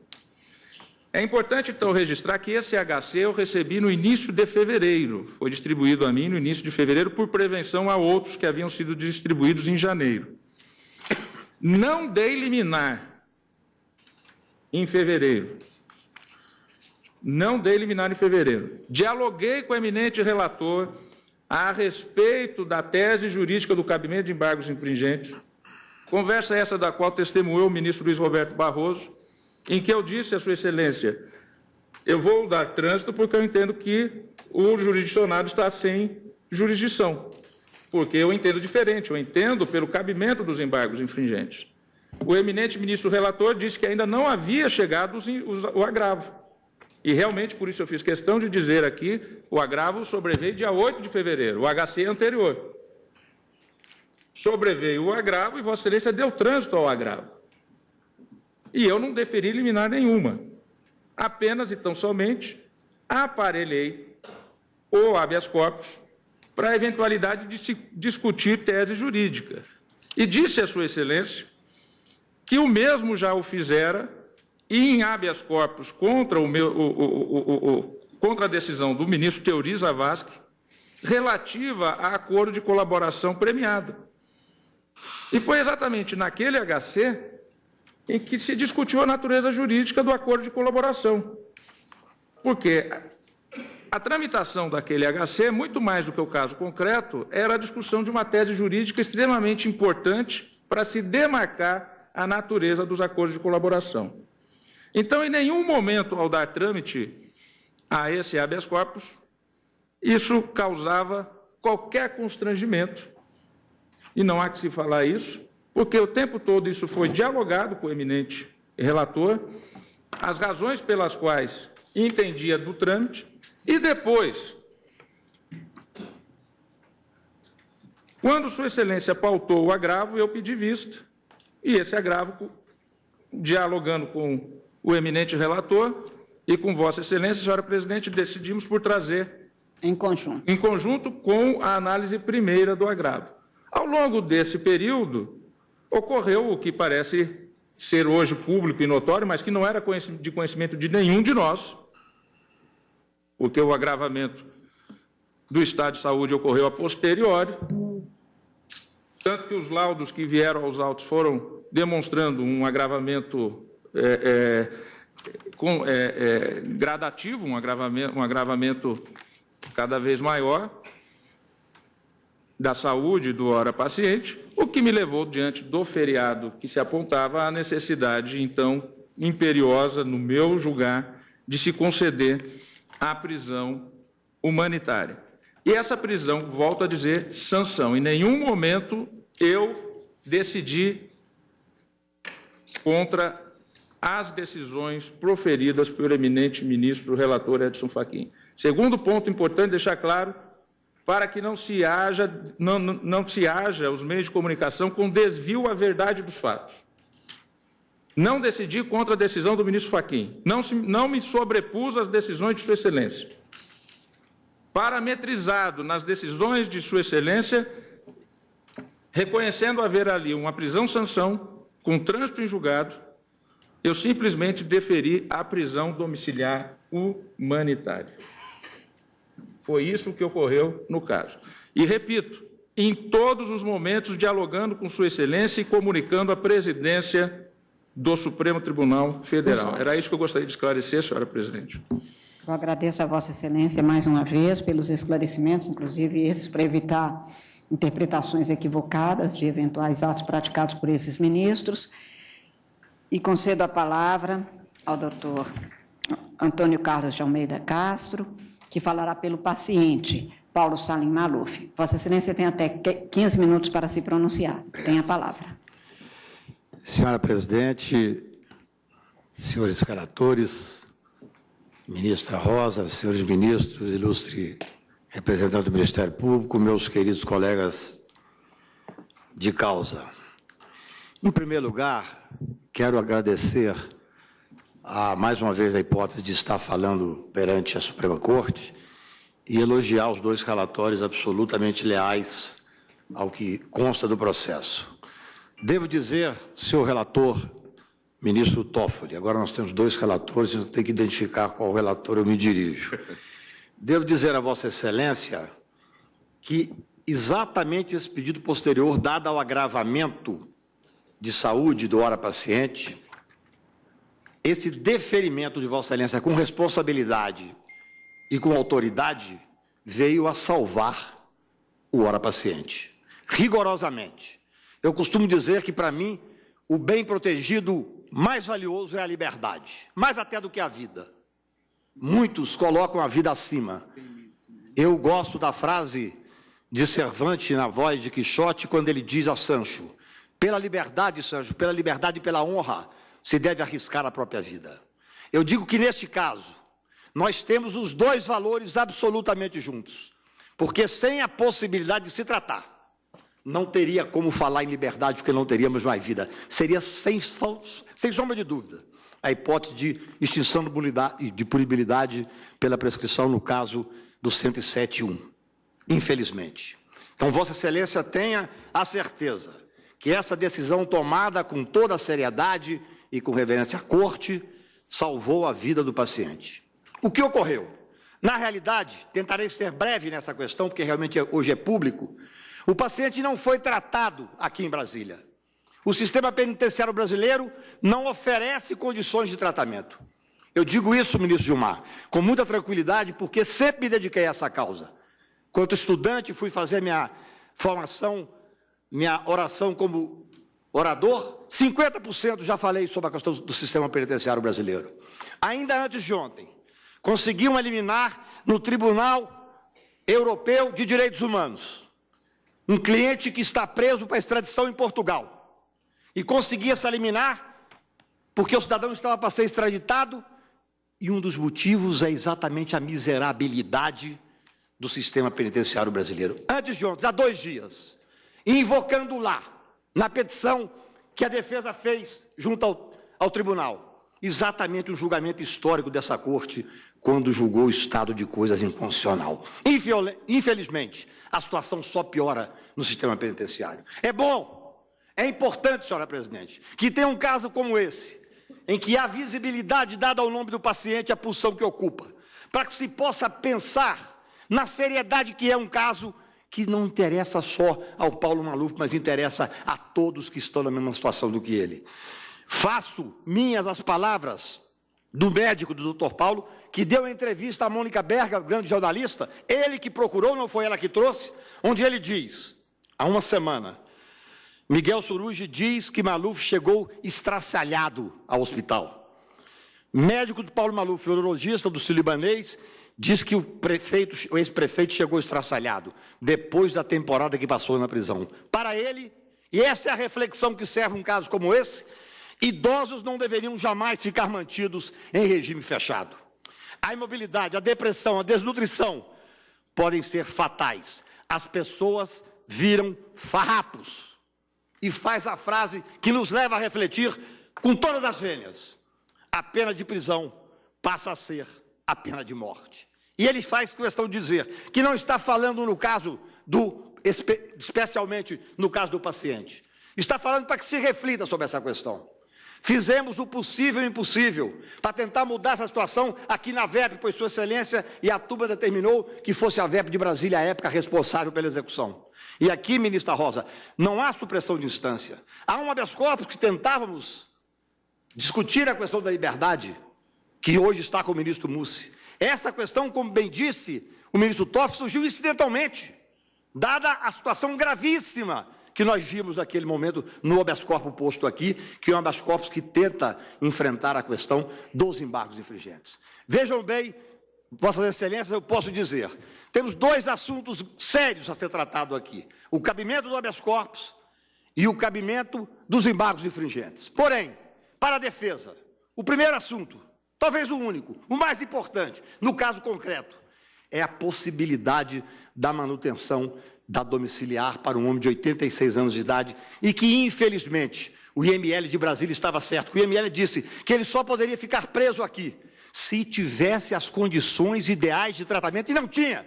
É importante, então, registrar que esse HC eu recebi no início de fevereiro, foi distribuído a mim no início de fevereiro por prevenção a outros que haviam sido distribuídos em janeiro. Não dei liminar em fevereiro. Dialoguei com o eminente relator a respeito da tese jurídica do cabimento de embargos infringentes, conversa essa da qual testemunhou o ministro Luiz Roberto Barroso, em que eu disse a Sua Excelência, eu vou dar trânsito porque eu entendo que o jurisdicionado está sem jurisdição, porque eu entendo diferente, eu entendo pelo cabimento dos embargos infringentes. O eminente ministro relator disse que ainda não havia chegado o agravo. E, realmente, por isso eu fiz questão de dizer aqui, o agravo sobreveio dia 8 de fevereiro, o HC anterior. Sobreveio o agravo e Vossa Excelência deu trânsito ao agravo. E eu não deferi liminar nenhuma. Apenas e tão somente aparelhei o habeas corpus para a eventualidade de se discutir tese jurídica. E disse a Sua Excelência que o mesmo já o fizera e em habeas corpus contra, contra a decisão do ministro Teori Zavascki, relativa a acordo de colaboração premiado. E foi exatamente naquele HC em que se discutiu a natureza jurídica do acordo de colaboração. Porque a tramitação daquele HC, muito mais do que o caso concreto, era a discussão de uma tese jurídica extremamente importante para se demarcar a natureza dos acordos de colaboração. Então, em nenhum momento, ao dar trâmite a esse habeas corpus, isso causava qualquer constrangimento, e não há que se falar isso, porque o tempo todo isso foi dialogado com o eminente relator, as razões pelas quais entendia do trâmite, e depois Quando Sua Excelência pautou o agravo, eu pedi vista, e esse agravo, dialogando com o eminente relator e com Vossa Excelência, senhora presidente, decidimos por trazer em conjunto com a análise primeira do agravo. Ao longo desse período, ocorreu o que parece ser hoje público e notório, mas que não era de conhecimento de nenhum de nós, porque o agravamento do estado de saúde ocorreu a posteriori, tanto que os laudos que vieram aos autos foram demonstrando um agravamento gradativo, um agravamento cada vez maior da saúde do ora paciente, o que me levou, diante do feriado que se apontava, à necessidade, então, imperiosa, no meu julgar, de se conceder a prisão humanitária. E essa prisão, volto a dizer, sanção. Em nenhum momento eu decidi contra as decisões proferidas pelo eminente ministro relator Edson Fachin. Segundo ponto importante deixar claro, para que não se haja os meios de comunicação com desvio à verdade dos fatos. Não decidi contra a decisão do ministro Fachin, não me sobrepus às decisões de Sua Excelência. Parametrizado nas decisões de Sua Excelência, reconhecendo haver ali uma prisão-sanção com trânsito em julgado, eu simplesmente deferi a prisão domiciliar humanitária. Foi isso que ocorreu no caso. E, repito, em todos os momentos, dialogando com Sua Excelência e comunicando à presidência do Supremo Tribunal Federal. Era isso que eu gostaria de esclarecer, senhora presidente. Eu agradeço a Vossa Excelência mais uma vez pelos esclarecimentos, inclusive esses para evitar interpretações equivocadas de eventuais atos praticados por esses ministros. E concedo a palavra ao doutor Antônio Carlos de Almeida Castro, que falará pelo paciente Paulo Salim Maluf. Vossa Excelência tem até 15 minutos para se pronunciar. Tem a palavra. Senhora presidente, senhores relatores, ministra Rosa, senhores ministros, ilustre representante do Ministério Público, meus queridos colegas de causa. Em primeiro lugar, quero agradecer mais uma vez a hipótese de estar falando perante a Suprema Corte e elogiar os dois relatórios absolutamente leais ao que consta do processo. Devo dizer, senhor relator, ministro Toffoli, agora nós temos dois relatores, eu tenho que identificar qual relator eu me dirijo. Devo dizer a Vossa Excelência que exatamente esse pedido posterior, dado ao agravamento de saúde do ora paciente, esse deferimento de Vossa Excelência com responsabilidade e com autoridade veio a salvar o ora paciente, rigorosamente. Eu costumo dizer que, para mim, o bem protegido mais valioso é a liberdade, mais até do que a vida. Muitos colocam a vida acima. Eu gosto da frase de Cervantes na voz de Quixote, quando ele diz a Sancho: pela liberdade, Sancho, pela liberdade e pela honra, se deve arriscar a própria vida. Eu digo que, neste caso, nós temos os dois valores absolutamente juntos, porque sem a possibilidade de se tratar, não teria como falar em liberdade, porque não teríamos mais vida. Seria, sem sombra de dúvida, a hipótese de extinção de punibilidade pela prescrição no caso do 107.1, infelizmente. Então, Vossa Excelência tenha a certeza que essa decisão tomada com toda a seriedade e com reverência à Corte salvou a vida do paciente. O que ocorreu? Na realidade, tentarei ser breve nessa questão, porque realmente hoje é público, o paciente não foi tratado aqui em Brasília. O sistema penitenciário brasileiro não oferece condições de tratamento. Eu digo isso, ministro Gilmar, com muita tranquilidade, porque sempre me dediquei a essa causa. Quanto estudante, fui fazer minha formação, minha oração como orador, 50% já falei sobre a questão do sistema penitenciário brasileiro. Ainda antes de ontem, consegui uma liminar no Tribunal Europeu de Direitos Humanos. Um cliente que está preso para extradição em Portugal. E consegui essa liminar porque o cidadão estava para ser extraditado e um dos motivos é exatamente a miserabilidade do sistema penitenciário brasileiro. Antes de ontem, há 2 dias, e invocando lá, na petição que a defesa fez junto ao tribunal, exatamente o julgamento histórico dessa corte, quando julgou o estado de coisas inconstitucional. Infelizmente, a situação só piora no sistema penitenciário. É bom, é importante, senhora presidente, que tenha um caso como esse, em que há visibilidade dada ao nome do paciente, a posição que ocupa, para que se possa pensar na seriedade que é um caso que não interessa só ao Paulo Maluf, mas interessa a todos que estão na mesma situação do que ele. Faço minhas as palavras do médico, do Dr. Paulo, que deu a entrevista a Mônica Berga, grande jornalista, ele que procurou, não foi ela que trouxe, onde ele diz, há uma semana, Miguel Surugi diz que Maluf chegou estraçalhado ao hospital. Médico do Paulo Maluf, urologista do Sírio-Libanês, diz que o ex-prefeito chegou estraçalhado, depois da temporada que passou na prisão. Para ele, e essa é a reflexão que serve um caso como esse, idosos não deveriam jamais ficar mantidos em regime fechado. A imobilidade, a depressão, a desnutrição podem ser fatais. As pessoas viram farrapos. E faz a frase que nos leva a refletir com todas as vênias. A pena de prisão passa a ser a pena de morte. E ele faz questão de dizer que não está falando no caso especialmente no caso do paciente. Está falando para que se reflita sobre essa questão. Fizemos o possível e o impossível para tentar mudar essa situação aqui na VEP, pois Sua Excelência e a turma determinou que fosse a VEP de Brasília, à época, responsável pela execução. E aqui, ministra Rosa, não há supressão de instância. Há um habeas corpus que tentávamos discutir a questão da liberdade, que hoje está com o ministro Mussi. Essa questão, como bem disse o ministro Toff, surgiu incidentalmente, dada a situação gravíssima que nós vimos naquele momento no habeas corpus posto aqui, que é um habeas corpus que tenta enfrentar a questão dos embargos infringentes. Vejam bem, Vossas Excelências, eu posso dizer, temos dois assuntos sérios a ser tratados aqui, o cabimento do habeas corpus e o cabimento dos embargos infringentes. Porém, para a defesa, o primeiro assunto, talvez o único, o mais importante, no caso concreto, é a possibilidade da manutenção da domiciliar para um homem de 86 anos de idade e que, infelizmente, o IML de Brasília estava certo. O IML disse que ele só poderia ficar preso aqui se tivesse as condições ideais de tratamento, e não tinha.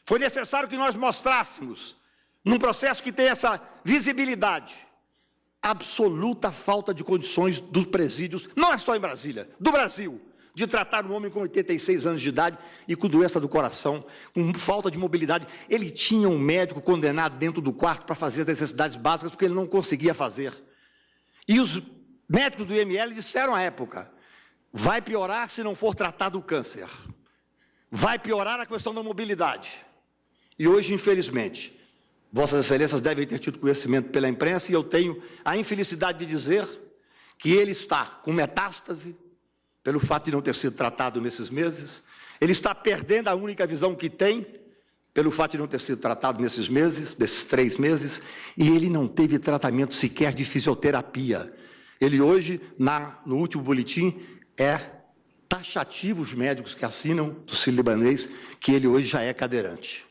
Foi necessário que nós mostrássemos, num processo que tem essa visibilidade, absoluta falta de condições dos presídios, não é só em Brasília, do Brasil, de tratar um homem com 86 anos de idade e com doença do coração, com falta de mobilidade. Ele tinha um médico condenado dentro do quarto para fazer as necessidades básicas, porque ele não conseguia fazer. E os médicos do IML disseram à época, vai piorar se não for tratado o câncer. Vai piorar a questão da mobilidade. E hoje, infelizmente, Vossas Excelências devem ter tido conhecimento pela imprensa, e eu tenho a infelicidade de dizer que ele está com metástase, pelo fato de não ter sido tratado nesses meses, ele está perdendo a única visão que tem, pelo fato de não ter sido tratado nesses meses, desses 3 meses, e ele não teve tratamento sequer de fisioterapia. Ele hoje, no último boletim, é taxativo os médicos que assinam do Sírio-Libanês, que ele hoje já é cadeirante.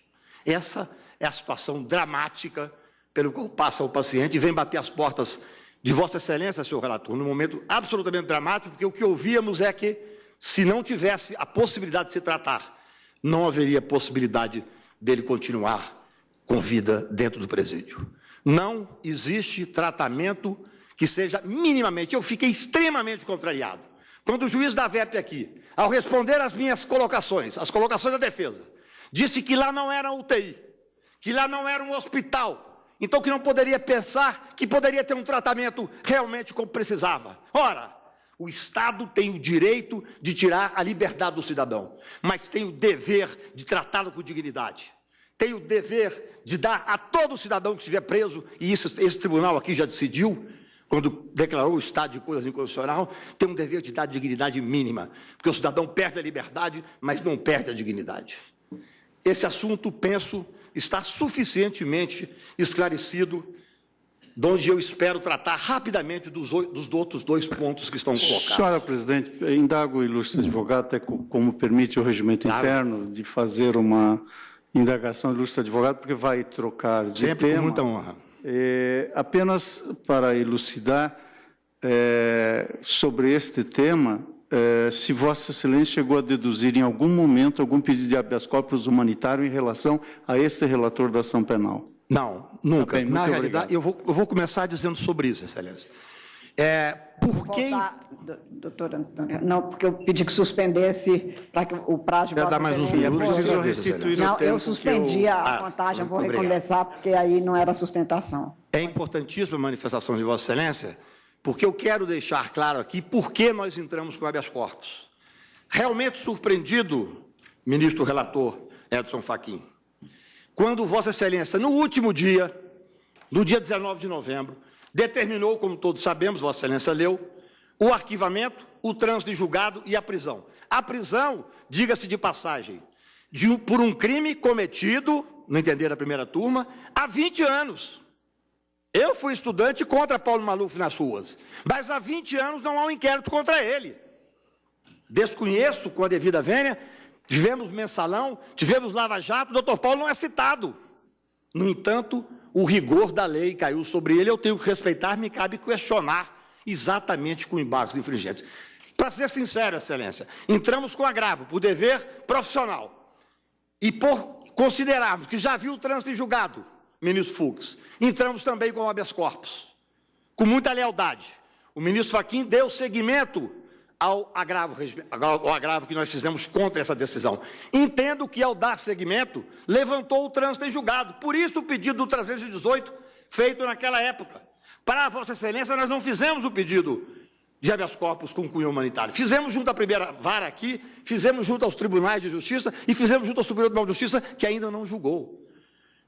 Essa é a situação dramática pelo qual passa o paciente e vem bater as portas de Vossa Excelência, senhor relator, num momento absolutamente dramático, porque o que ouvíamos é que, se não tivesse a possibilidade de se tratar, não haveria possibilidade dele continuar com vida dentro do presídio. Não existe tratamento que seja minimamente... Eu fiquei extremamente contrariado quando o juiz da VEP aqui, ao responder às minhas colocações, as colocações da defesa, disse que lá não era UTI, que lá não era um hospital, então que não poderia pensar que poderia ter um tratamento realmente como precisava. Ora, o Estado tem o direito de tirar a liberdade do cidadão, mas tem o dever de tratá-lo com dignidade. Tem o dever de dar a todo cidadão que estiver preso, e esse tribunal aqui já decidiu, quando declarou o estado de coisas inconstitucional, tem um dever de dar dignidade mínima, porque o cidadão perde a liberdade, mas não perde a dignidade. Esse assunto, penso, está suficientemente esclarecido, de onde eu espero tratar rapidamente dos outros 2 pontos que estão colocados. Senhora presidente, indago o ilustre advogado, até como permite o regimento interno, de fazer uma indagação, ilustre advogado, porque vai trocar de Sempre tema. com muita honra. Apenas para elucidar sobre este tema, se Vossa Excelência chegou a deduzir em algum momento algum pedido de habeas corpus humanitário em relação a este relator da ação penal. Não, nunca. Tá bem, Na muito realidade, eu vou começar dizendo sobre isso, Excelência. Por que... Doutor Antônio, não, porque eu pedi que suspendesse para que o prazo de dar mais uns minutos. Preciso restituir não, o tempo. eu suspendi a contagem, vou recomeçar, porque aí não era sustentação. É importantíssima a manifestação de Vossa Excelência, porque eu quero deixar claro aqui por que nós entramos com habeas corpus. Realmente surpreendido, ministro relator Edson Fachin, quando Vossa Excelência, no último dia, no dia 19 de novembro, determinou, como todos sabemos, Vossa Excelência leu, o arquivamento, o trânsito em julgado e a prisão. A prisão, diga-se de passagem, por um crime cometido, no entender da primeira turma, há 20 anos. Eu fui estudante contra Paulo Maluf nas ruas, mas há 20 anos não há um inquérito contra ele. Desconheço, com a devida vênia, tivemos mensalão, tivemos lava-jato, o doutor Paulo não é citado. No entanto, o rigor da lei caiu sobre ele, eu tenho que respeitar, me cabe questionar exatamente com embargos infringentes. Para ser sincero, Excelência, entramos com agravo por dever profissional e por considerarmos que já viu o trânsito em julgado, ministro Fux, entramos também com habeas corpus, com muita lealdade. O ministro Fachin deu seguimento ao agravo que nós fizemos contra essa decisão. Entendo que, ao dar seguimento, levantou o trânsito em julgado. Por isso, o pedido do 318, feito naquela época. Para a Vossa Excelência, nós não fizemos o pedido de habeas corpus com cunho humanitário. Fizemos junto à primeira vara aqui, fizemos junto aos tribunais de justiça e fizemos junto ao Superior Tribunal de Justiça, que ainda não julgou.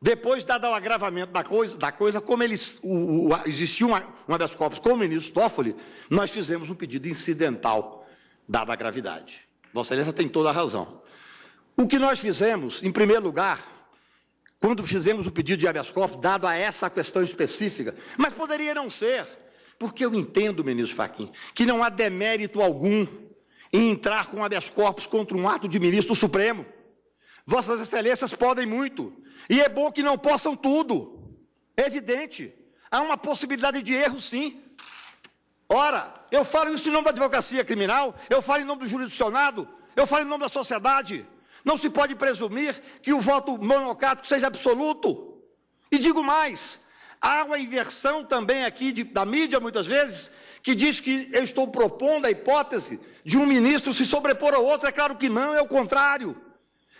Depois, dado o agravamento da coisa, como existia um habeas corpus com o ministro Toffoli, nós fizemos um pedido incidental, dada a gravidade. Vossa Excelência tem toda a razão. O que nós fizemos, em primeiro lugar, quando fizemos o pedido de habeas corpus, dado a essa questão específica, mas poderia não ser, porque eu entendo, ministro Fachin, que não há demérito algum em entrar com habeas corpus contra um ato de ministro Supremo. Vossas Excelências podem muito, e é bom que não possam tudo. É evidente, há uma possibilidade de erro, sim. Ora, eu falo isso em nome da advocacia criminal, eu falo em nome do jurisdicionado, eu falo em nome da sociedade. Não se pode presumir que o voto monocrático seja absoluto. E digo mais, há uma inversão também aqui da mídia, muitas vezes, que diz que eu estou propondo a hipótese de um ministro se sobrepor ao outro. É claro que não, é o contrário.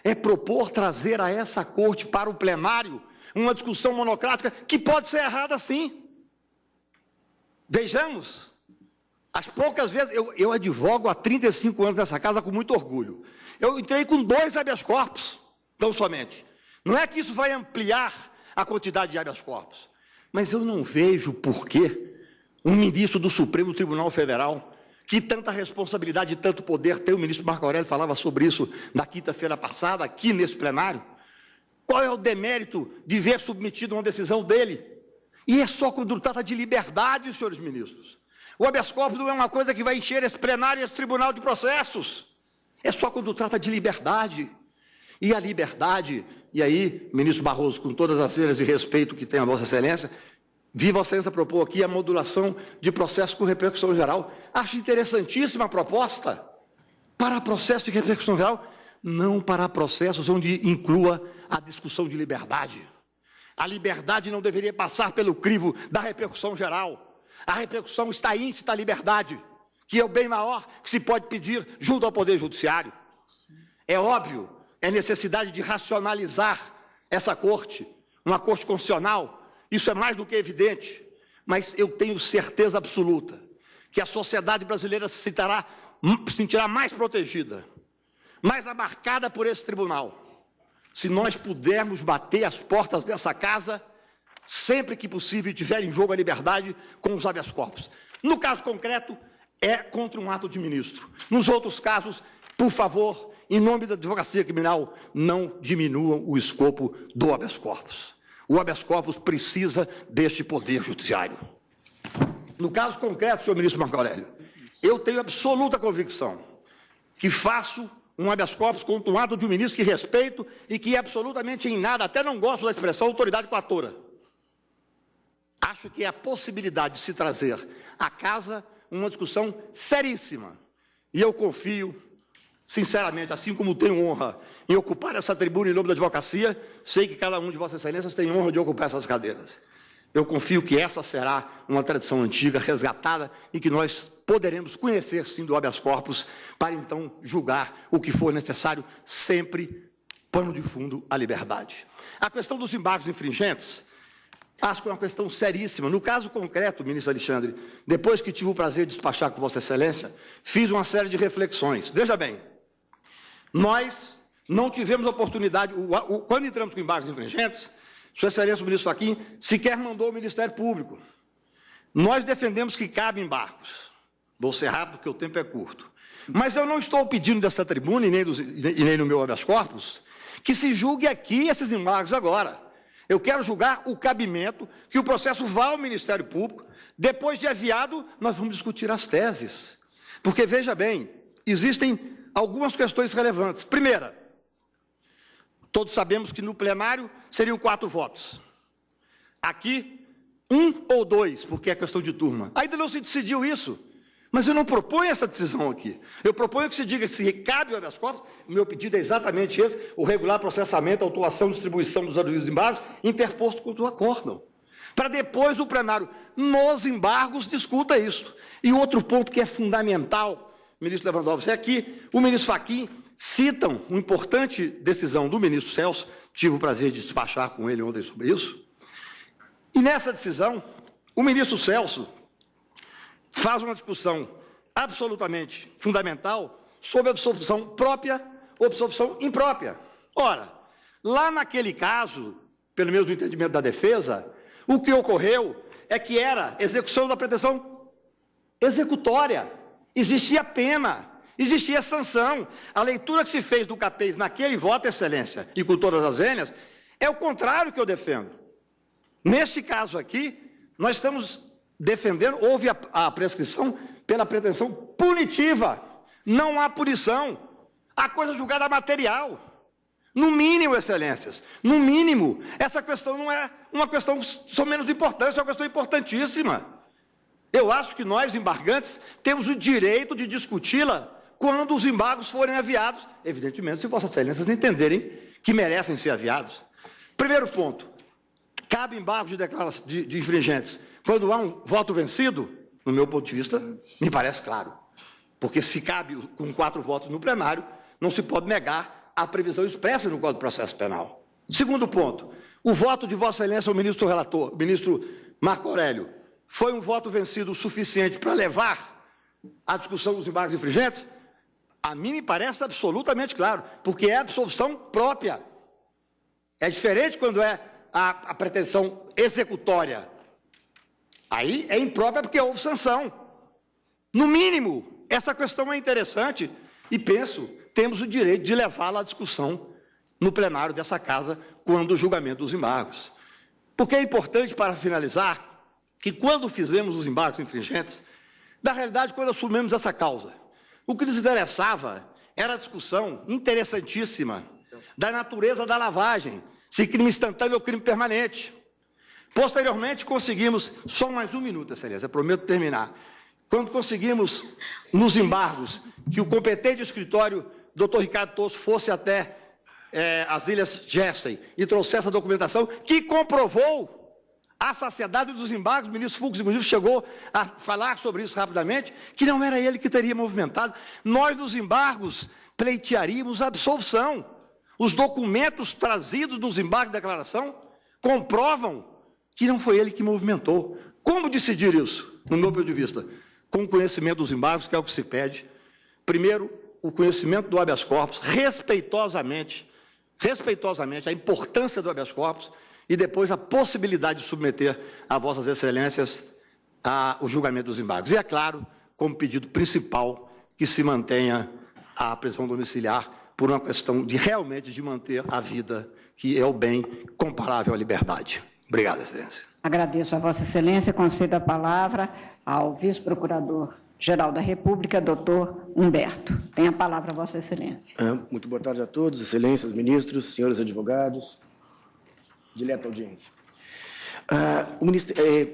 É propor trazer a essa corte para o plenário uma discussão monocrática que pode ser errada, sim. Vejamos, as poucas vezes, eu advogo há 35 anos nessa casa com muito orgulho. Eu entrei com 2 habeas corpus, tão somente. Não é que isso vai ampliar a quantidade de habeas corpus, mas eu não vejo por que um ministro do Supremo Tribunal Federal, que tanta responsabilidade e tanto poder tem, o ministro Marco Aurélio falava sobre isso na quinta-feira passada, aqui nesse plenário, qual é o demérito de ver submetido a uma decisão dele? E é só quando trata de liberdade, senhores ministros. O habeas corpus não é uma coisa que vai encher esse plenário e esse tribunal de processos. É só quando trata de liberdade. E a liberdade, e aí, ministro Barroso, com todas as cenas de respeito que tem a Vossa Excelência, vi Vossa Excelência propor aqui a modulação de processo com repercussão geral. Acho interessantíssima a proposta para processo de repercussão geral, não para processos onde inclua a discussão de liberdade. A liberdade não deveria passar pelo crivo da repercussão geral. A repercussão está íncita à liberdade, que é o bem maior que se pode pedir junto ao Poder Judiciário. É óbvio, é necessidade de racionalizar essa corte, uma corte constitucional. Isso é mais do que evidente, mas eu tenho certeza absoluta que a sociedade brasileira se sentirá mais protegida, mais abarcada por esse tribunal, se nós pudermos bater as portas dessa casa, sempre que possível tiver em jogo a liberdade, com os habeas corpus. No caso concreto, é contra um ato de ministro. Nos outros casos, por favor, em nome da advocacia criminal, não diminuam o escopo do habeas corpus. O habeas corpus precisa deste poder judiciário. No caso concreto, senhor ministro Marco Aurélio, eu tenho absoluta convicção que faço um habeas corpus contra um ato de um ministro que respeito e que absolutamente em nada, até não gosto da expressão autoridade coatora. Acho que é a possibilidade de se trazer à casa uma discussão seríssima. E eu confio, sinceramente, assim como tenho honra em ocupar essa tribuna em nome da advocacia, sei que cada um de Vossas Excelências tem honra de ocupar essas cadeiras. Eu confio que essa será uma tradição antiga, resgatada, e que nós poderemos conhecer, sim, do habeas corpus, para então julgar o que for necessário, sempre pano de fundo à liberdade. A questão dos embargos infringentes, acho que é uma questão seríssima. No caso concreto, ministro Alexandre, depois que tive o prazer de despachar com Vossa Excelência, fiz uma série de reflexões. Veja bem, nós não tivemos oportunidade, quando entramos com embargos infringentes, Sua Excelência, o ministro Fachin, sequer mandou o Ministério Público. Nós defendemos que cabe embargos. Vou ser rápido, porque o tempo é curto. Mas eu não estou pedindo dessa tribuna, e nem no meu habeas corpus, que se julgue aqui esses embargos agora. Eu quero julgar o cabimento, que o processo vá ao Ministério Público. Depois de aviado, nós vamos discutir as teses. Porque, veja bem, existem algumas questões relevantes. Primeira, todos sabemos que no plenário seriam 4 votos. Aqui, 1 ou 2, porque é questão de turma. Ainda não se decidiu isso, mas eu não proponho essa decisão aqui. Eu proponho que se diga que se cabe o habeas corpus, o meu pedido é exatamente esse, o regular processamento, autuação e distribuição dos adutos de embargos, interposto contra o acórdão. Para depois o plenário, nos embargos, discuta isso. E outro ponto que é fundamental, ministro Lewandowski, é que o ministro Fachin citam uma importante decisão do ministro Celso, tive o prazer de despachar com ele ontem sobre isso, e nessa decisão, o ministro Celso faz uma discussão absolutamente fundamental sobre absolvição própria ou absolvição imprópria. Ora, lá naquele caso, pelo menos do entendimento da defesa, o que ocorreu é que era execução da pretensão executória. Existia pena, existia sanção. A leitura que se fez do CAPES naquele voto, Excelência, e com todas as vênias, é o contrário que eu defendo. Neste caso aqui, nós estamos defendendo, houve a prescrição pela pretensão punitiva. Não há punição. Há coisa julgada material. No mínimo, Excelências, no mínimo, essa questão não é uma questão só menos importante, é uma questão importantíssima. Eu acho que nós, embargantes, temos o direito de discuti-la quando os embargos forem aviados, evidentemente, se Vossas Excelências entenderem que merecem ser aviados. Primeiro ponto, cabe embargo de infringentes quando há um voto vencido? No meu ponto de vista, me parece claro. Porque se cabe com 4 votos no plenário, não se pode negar a previsão expressa no Código de Processo Penal. Segundo ponto, o voto de Vossa Excelência, o ministro relator, o ministro Marco Aurélio, foi um voto vencido o suficiente para levar a discussão dos embargos infringentes? A mim me parece absolutamente claro, porque é absolvição própria. É diferente quando é a pretensão executória. Aí é imprópria porque houve sanção. No mínimo, essa questão é interessante e penso, temos o direito de levá-la à discussão no plenário dessa casa quando o julgamento dos embargos. Porque é importante, para finalizar, que quando fizemos os embargos infringentes, na realidade, quando assumimos essa causa, o que nos interessava era a discussão interessantíssima da natureza da lavagem, se crime instantâneo ou crime permanente. Posteriormente, conseguimos, só mais 1 minuto, Excelência, prometo terminar. Quando conseguimos, nos embargos, que o competente escritório, Dr. Ricardo Tosso, fosse até as Ilhas Jersey e trouxesse a documentação que comprovou a saciedade dos embargos, o ministro Fux, inclusive, chegou a falar sobre isso rapidamente, que não era ele que teria movimentado. Nós, nos embargos, pleitearíamos a absolvição. Os documentos trazidos nos embargos de declaração comprovam que não foi ele que movimentou. Como decidir isso, no meu ponto de vista? Com o conhecimento dos embargos, que é o que se pede. Primeiro, o conhecimento do habeas corpus, respeitosamente, a importância do habeas corpus, e depois a possibilidade de submeter a Vossas Excelências o julgamento dos embargos. E, é claro, como pedido principal, que se mantenha a prisão domiciliar por uma questão de realmente de manter a vida, que é o bem comparável à liberdade. Obrigado, Excelência. Agradeço a Vossa Excelência, concedo a palavra ao vice-procurador Procurador-Geral da República, doutor Humberto. Tem a palavra, Vossa Excelência. Muito boa tarde a todos, excelências, ministros, senhores advogados, dileta audiência.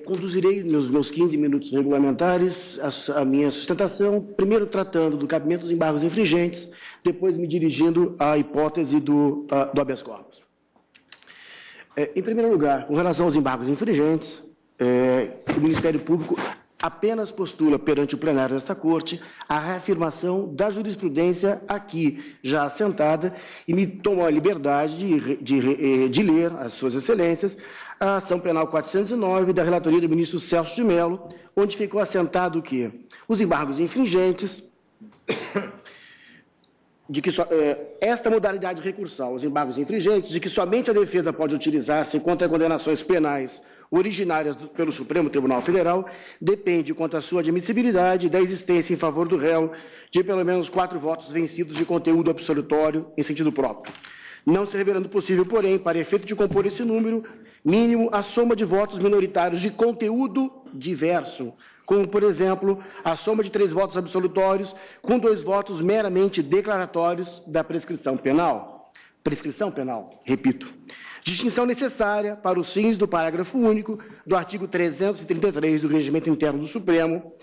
Conduzirei nos meus 15 minutos regulamentares a minha sustentação, primeiro tratando do cabimento dos embargos infringentes, depois me dirigindo à hipótese do habeas corpus. Em primeiro lugar, com relação aos embargos infringentes, o Ministério Público apenas postula perante o plenário desta Corte a reafirmação da jurisprudência aqui já assentada e me tomou a liberdade de ler às suas excelências a ação penal 409 da relatoria do ministro Celso de Mello, onde ficou assentado que os embargos infringentes, de que esta modalidade recursal, os embargos infringentes, de que somente a defesa pode utilizar-se contra condenações penais originárias pelo Supremo Tribunal Federal, depende, quanto à sua admissibilidade, da existência em favor do réu de pelo menos 4 votos vencidos de conteúdo absolutório em sentido próprio. Não se revelando possível, porém, para efeito de compor esse número mínimo, a soma de votos minoritários de conteúdo diverso, como, por exemplo, a soma de 3 votos absolutórios com 2 votos meramente declaratórios da prescrição penal. Prescrição penal, repito. Distinção necessária para os fins do parágrafo único do artigo 333 do Regimento Interno do Supremo,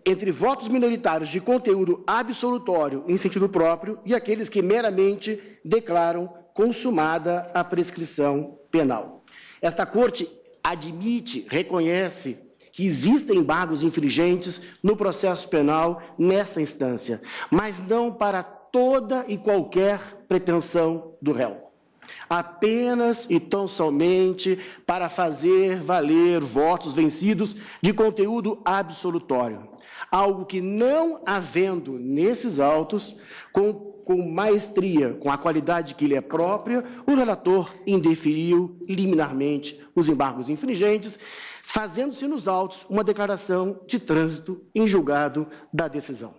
entre votos minoritários de conteúdo absolutório em sentido próprio e aqueles que meramente declaram consumada a prescrição penal. Esta Corte admite, reconhece que existem embargos infringentes no processo penal nessa instância, mas não para toda e qualquer pretensão do réu. Apenas e tão somente para fazer valer votos vencidos de conteúdo absolutório. Algo que, não havendo nesses autos, com maestria, com a qualidade que lhe é própria, o relator indeferiu liminarmente os embargos infringentes, fazendo-se nos autos uma declaração de trânsito em julgado da decisão.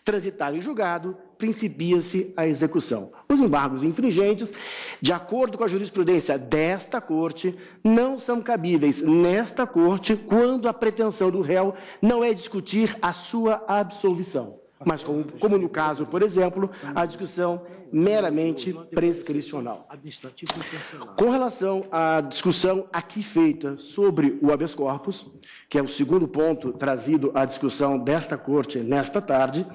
Transitado em julgado, principia-se a execução. Os embargos infringentes, de acordo com a jurisprudência desta Corte, não são cabíveis nesta Corte quando a pretensão do réu não é discutir a sua absolvição, mas como no caso, por exemplo, a discussão meramente prescricional. Com relação à discussão aqui feita sobre o habeas corpus, que é o segundo ponto trazido à discussão desta Corte nesta tarde,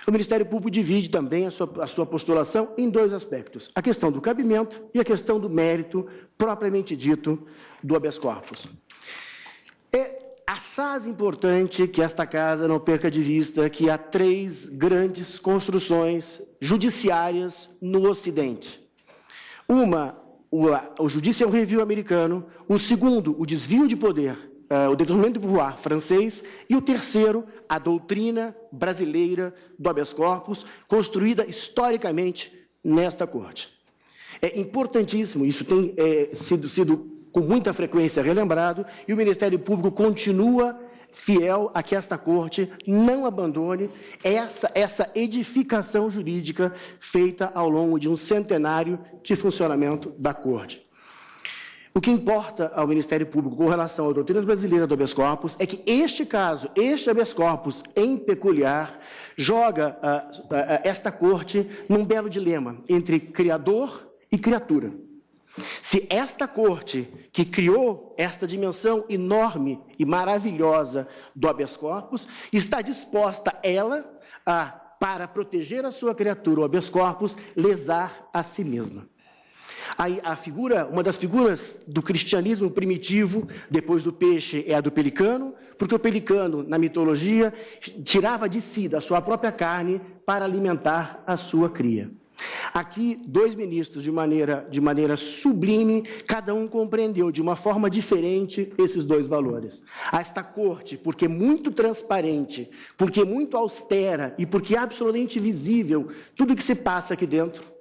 o Ministério Público divide também a sua postulação em 2 aspectos: a questão do cabimento e a questão do mérito propriamente dito do habeas corpus. É assaz importante que esta Casa não perca de vista que há 3 grandes construções judiciárias no Ocidente. Uma, o Judicial Review americano; o segundo, o desvio de poder, o détournement de pouvoir francês; e o terceiro, a doutrina brasileira do habeas corpus, construída historicamente nesta Corte. É importantíssimo, isso tem sido com muita frequência relembrado, e o Ministério Público continua fiel a que esta Corte não abandone essa edificação jurídica feita ao longo de um centenário de funcionamento da Corte. O que importa ao Ministério Público com relação à doutrina brasileira do habeas corpus é que este caso, este habeas corpus em peculiar, joga esta Corte num belo dilema entre criador e criatura. Se esta Corte, que criou esta dimensão enorme e maravilhosa do habeas corpus, está disposta, ela, para proteger a sua criatura, o habeas corpus, lesar a si mesma. Aí uma das figuras do cristianismo primitivo, depois do peixe, é a do pelicano, porque o pelicano, na mitologia, tirava de si, da sua própria carne, para alimentar a sua cria. Aqui, 2 ministros, de maneira sublime, cada um compreendeu de uma forma diferente esses 2 valores. Esta Corte, porque muito transparente, porque muito austera e porque absolutamente visível tudo o que se passa aqui dentro,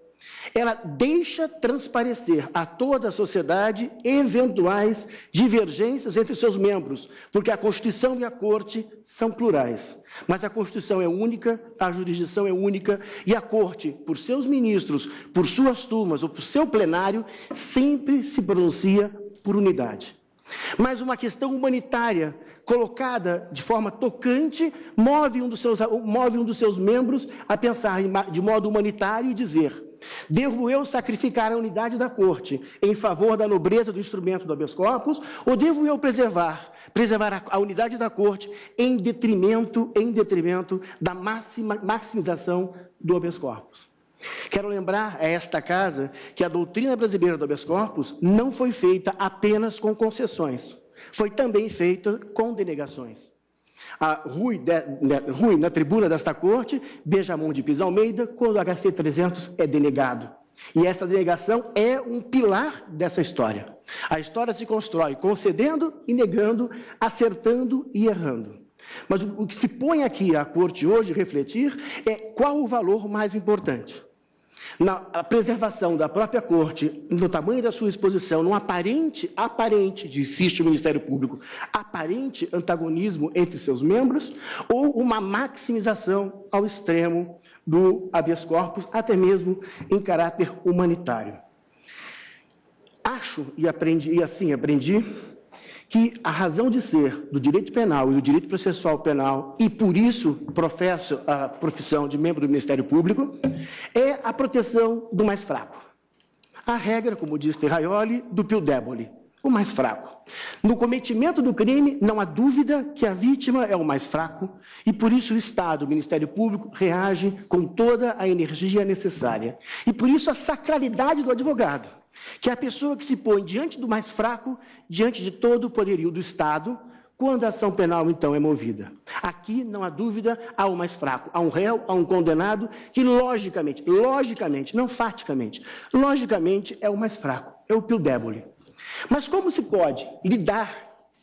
ela deixa transparecer a toda a sociedade eventuais divergências entre seus membros, porque a Constituição e a Corte são plurais. Mas a Constituição é única, a jurisdição é única, e a Corte, por seus ministros, por suas turmas ou por seu plenário, sempre se pronuncia por unidade. Mas uma questão humanitária colocada de forma tocante, move um dos seus membros a pensar de modo humanitário e dizer: devo eu sacrificar a unidade da Corte em favor da nobreza do instrumento do habeas corpus, ou devo eu preservar a unidade da Corte em detrimento da maximização do habeas corpus? Quero lembrar a esta casa que a doutrina brasileira do habeas corpus não foi feita apenas com concessões, foi também feita com denegações. Rui, na tribuna desta corte, beija a mão de Pires Almeida quando o HC 300 é denegado. E essa denegação é um pilar dessa história. A história se constrói concedendo e negando, acertando e errando. Mas o que se põe aqui à corte hoje refletir é qual o valor mais importante. Na preservação da própria corte, no tamanho da sua exposição, num aparente, insiste o Ministério Público, aparente antagonismo entre seus membros, ou uma maximização ao extremo do habeas corpus, até mesmo em caráter humanitário. Acho, e aprendi, que a razão de ser do direito penal e do direito processual penal, e por isso professo a profissão de membro do Ministério Público, é a proteção do mais fraco. A regra, como diz Ferraioli, do più debole, o mais fraco. No cometimento do crime, não há dúvida que a vítima é o mais fraco, e por isso o Estado, o Ministério Público, reage com toda a energia necessária. E por isso a sacralidade do advogado, que é a pessoa que se põe diante do mais fraco, diante de todo o poderio do Estado, quando a ação penal, então, é movida. Aqui, não há dúvida, há o mais fraco, há um réu, há um condenado, que logicamente, não faticamente, logicamente é o mais fraco, é o più debole. Mas como se pode lidar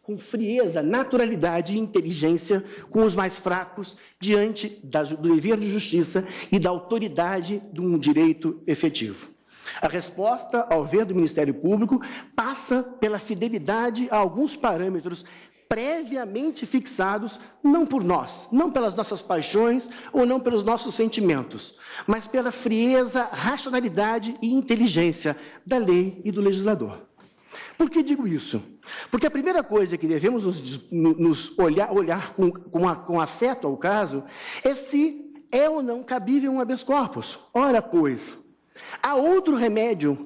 com frieza, naturalidade e inteligência com os mais fracos diante do dever de justiça e da autoridade de um direito efetivo? A resposta, ao ver do Ministério Público, passa pela fidelidade a alguns parâmetros previamente fixados, não por nós, não pelas nossas paixões ou não pelos nossos sentimentos, mas pela frieza, racionalidade e inteligência da lei e do legislador. Por que digo isso? Porque a primeira coisa que devemos nos olhar com afeto ao caso é se é ou não cabível um habeas corpus. Ora, pois, há outro remédio,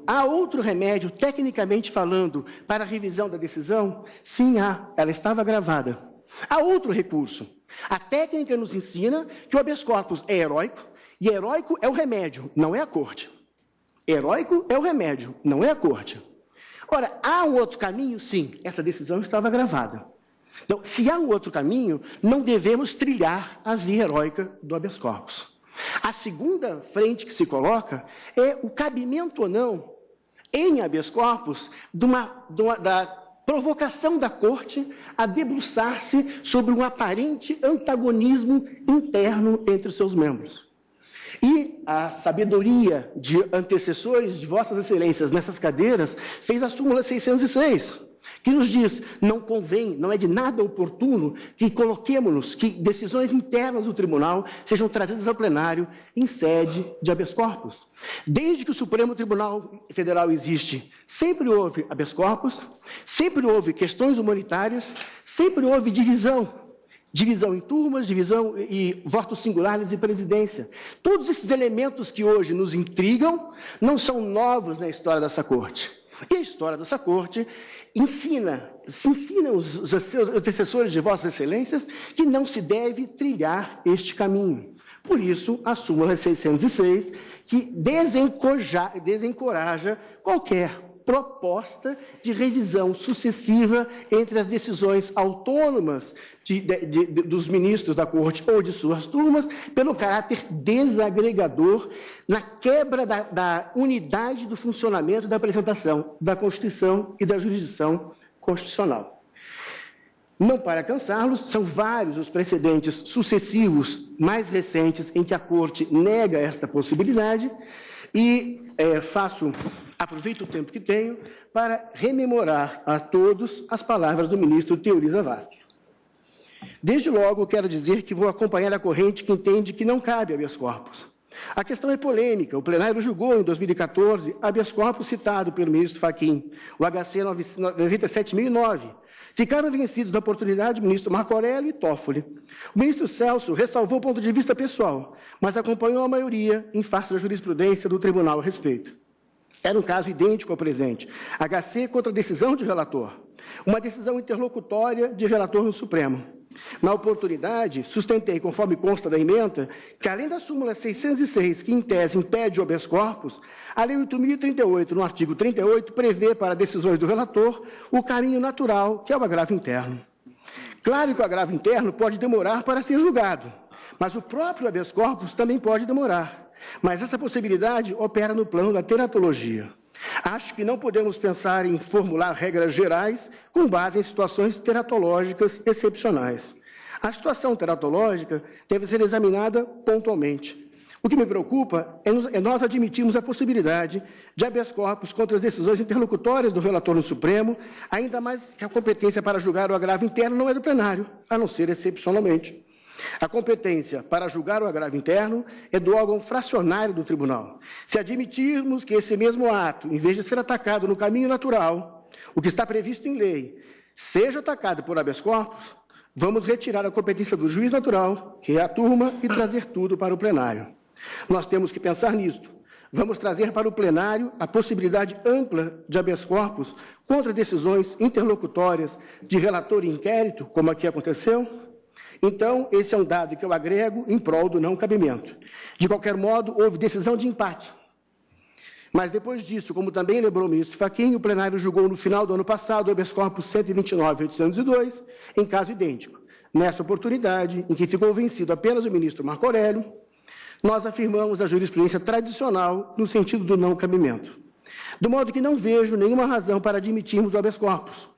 tecnicamente falando, para a revisão da decisão? Sim, há. Ela estava gravada. Há outro recurso. A técnica nos ensina que o habeas corpus é heróico, e heróico é o remédio, não é a corte. Heróico é o remédio, não é a corte. Ora, há um outro caminho? Sim, essa decisão estava gravada. Então, se há um outro caminho, não devemos trilhar a via heróica do habeas corpus. A segunda frente que se coloca é o cabimento ou não, em habeas corpus, da provocação da Corte a debruçar-se sobre um aparente antagonismo interno entre seus membros. E a sabedoria de antecessores de Vossas Excelências nessas cadeiras fez a súmula 606, que nos diz: não convém, não é de nada oportuno que coloquemos-nos, que decisões internas do tribunal sejam trazidas ao plenário em sede de habeas corpus. Desde que o Supremo Tribunal Federal existe, sempre houve habeas corpus, sempre houve questões humanitárias, sempre houve divisão em turmas, divisão e votos singulares e presidência. Todos esses elementos que hoje nos intrigam não são novos na história dessa corte. E a história dessa corte ensina os seus antecessores de Vossas Excelências que não se deve trilhar este caminho. Por isso, a súmula 606, que desencoraja qualquer proposta de revisão sucessiva entre as decisões autônomas dos ministros da Corte ou de suas turmas, pelo caráter desagregador, na quebra da unidade do funcionamento da apresentação da Constituição e da jurisdição constitucional. Não para cansá-los, são vários os precedentes sucessivos mais recentes em que a Corte nega esta possibilidade e aproveito o tempo que tenho para rememorar a todos as palavras do ministro Teori Zavascki. Desde logo, quero dizer que vou acompanhar a corrente que entende que não cabe habeas corpus. A questão é polêmica. O plenário julgou, em 2014, habeas corpus citado pelo ministro Fachin, o HC 97.009, Ficaram vencidos na oportunidade o ministro Marco Aurélio e Toffoli. O ministro Celso ressalvou o ponto de vista pessoal, mas acompanhou a maioria em face da jurisprudência do tribunal a respeito. Era um caso idêntico ao presente. HC contra a decisão de relator. Uma decisão interlocutória de relator no Supremo. Na oportunidade, sustentei, conforme consta da ementa, que, além da súmula 606, que em tese impede o habeas corpus, a Lei 8.038, no artigo 38, prevê para decisões do relator o caminho natural, que é o agravo interno. Claro que o agravo interno pode demorar para ser julgado, mas o próprio habeas corpus também pode demorar. Mas essa possibilidade opera no plano da teratologia. Acho que não podemos pensar em formular regras gerais com base em situações teratológicas excepcionais. A situação teratológica deve ser examinada pontualmente. O que me preocupa é nós admitirmos a possibilidade de habeas corpus contra as decisões interlocutórias do relator no Supremo, ainda mais que a competência para julgar o agravo interno não é do plenário, a não ser excepcionalmente. A competência para julgar o agravo interno é do órgão fracionário do tribunal. Se admitirmos que esse mesmo ato, em vez de ser atacado no caminho natural, o que está previsto em lei, seja atacado por habeas corpus, vamos retirar a competência do juiz natural, que é a turma, e trazer tudo para o plenário. Nós temos que pensar nisto. Vamos trazer para o plenário a possibilidade ampla de habeas corpus contra decisões interlocutórias de relator e inquérito, como aqui aconteceu? Então, esse é um dado que eu agrego em prol do não cabimento. De qualquer modo, houve decisão de empate. Mas depois disso, como também lembrou o ministro Fachin, o plenário julgou no final do ano passado o habeas corpus 129.802, em caso idêntico. Nessa oportunidade, em que ficou vencido apenas o ministro Marco Aurélio, nós afirmamos a jurisprudência tradicional no sentido do não cabimento. Do modo que não vejo nenhuma razão para admitirmos o habeas corpus.